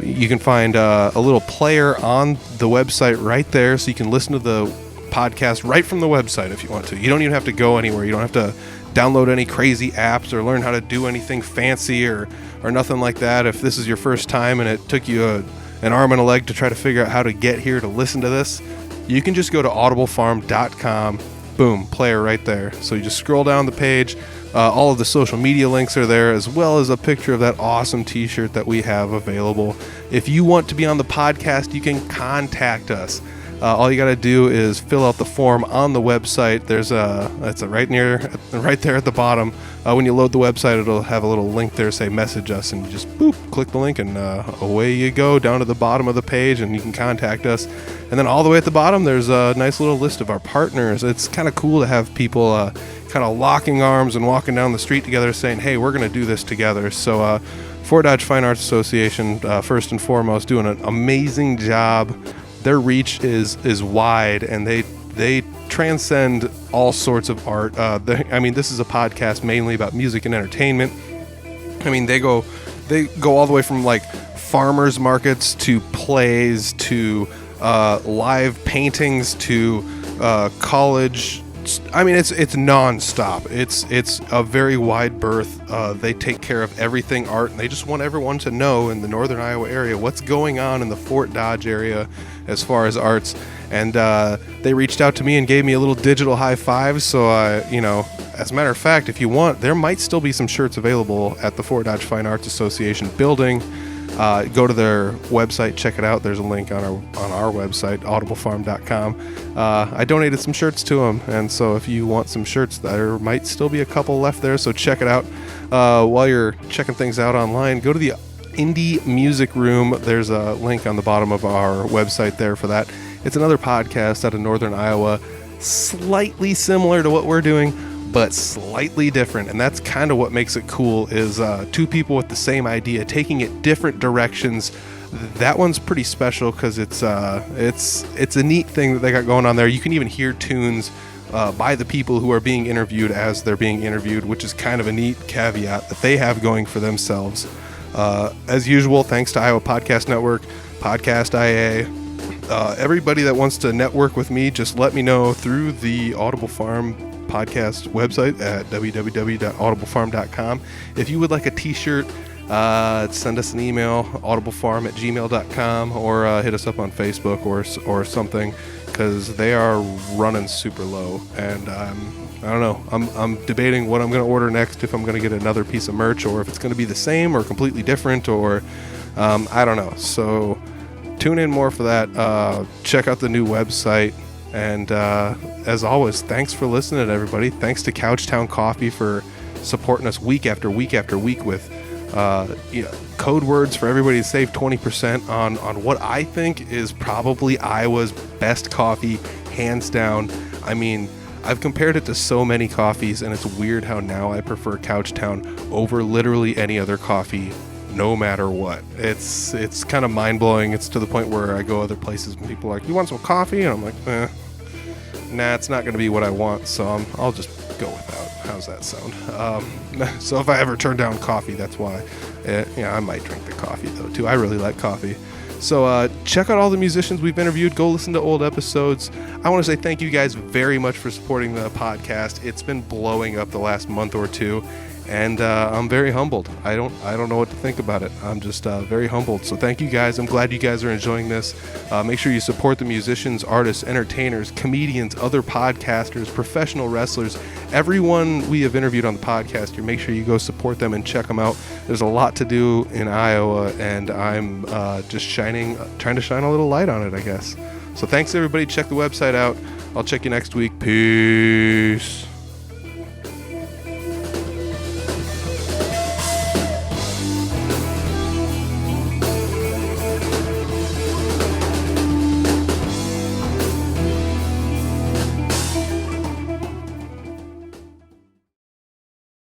You can find a little player on the website right there, so you can listen to the podcast right from the website if you want to. You don't even have to go anywhere. You don't have to download any crazy apps or learn how to do anything fancy or nothing like that. If this is your first time and it took you an arm and a leg to try to figure out how to get here to listen to this, you can just go to audiblefarm.com. Boom, player right there. So you just scroll down the page. All of the social media links are there, as well as a picture of that awesome t-shirt that we have available. If you want to be on the podcast, you can contact us. All you got to do is fill out the form on the website. It's right there at the bottom. When you load the website, it'll have a little link there, say message us, and you just boop, click the link, and away you go down to the bottom of the page, and you can contact us. And then all the way at the bottom, there's a nice little list of our partners. It's kind of cool to have people kind of locking arms and walking down the street together saying, hey, we're going to do this together. So Fort Dodge Fine Arts Association, first and foremost, doing an amazing job. Their reach is wide, and they transcend all sorts of art. This is a podcast mainly about music and entertainment. I mean, they go all the way from like farmers markets to plays to live paintings to college. I mean, it's nonstop. It's a very wide berth. They take care of everything art, and they just want everyone to know in the northern Iowa area what's going on in the Fort Dodge area as far as arts. And they reached out to me and gave me a little digital high five. So, as a matter of fact, if you want, there might still be some shirts available at the Fort Dodge Fine Arts Association building. Go to their website, check it out. There's a link on our website, audiblefarm.com. I donated some shirts to them, and so if you want some shirts, there might still be a couple left there, so check it out. While you're checking things out online, go to the Indie Music Room. There's a link on the bottom of our website there for that. It's another podcast out of northern Iowa, slightly similar to what we're doing, but slightly different, and that's kind of what makes it cool, is two people with the same idea taking it different directions. That one's pretty special because it's a neat thing that they got going on there. You can even hear tunes by the people who are being interviewed as they're being interviewed, which is kind of a neat caveat that they have going for themselves. As usual, thanks to Iowa Podcast Network, PodcastIA. Everybody that wants to network with me, just let me know through the Audible Farm podcast website at www.audiblefarm.com. If you would like a t-shirt, send us an email, audiblefarm@gmail.com, or hit us up on Facebook or something, because they are running super low, and I don't know, I'm debating what I'm going to order next, if I'm going to get another piece of merch, or if it's going to be the same or completely different, or I don't know. So tune in more for that. Check out the new website. And as always, thanks for listening, everybody. Thanks to Couchtown Coffee for supporting us week after week after week with code words for everybody to save 20% on what I think is probably Iowa's best coffee, hands down. I mean, I've compared it to so many coffees, and it's weird how now I prefer Couchtown over literally any other coffee, no matter what. It's kind of mind-blowing. It's to the point where I go other places and people are like, you want some coffee? And I'm like, nah, it's not going to be what I want, so I'll just go without. How's that sound? So if I ever turn down coffee, that's why. I might drink the coffee, though, too. I really like coffee. So check out all the musicians we've interviewed. Go listen to old episodes. I want to say thank you guys very much for supporting the podcast. It's been blowing up the last month or two, And I'm very humbled. I don't know what to think about it. I'm just very humbled. So thank you guys. I'm glad you guys are enjoying this. Make sure you support the musicians, artists, entertainers, comedians, other podcasters, professional wrestlers, everyone we have interviewed on the podcast here. Make sure you go support them and check them out. There's a lot to do in Iowa, and I'm just trying to shine a little light on it, I guess. So thanks, everybody. Check the website out. I'll check you next week. Peace.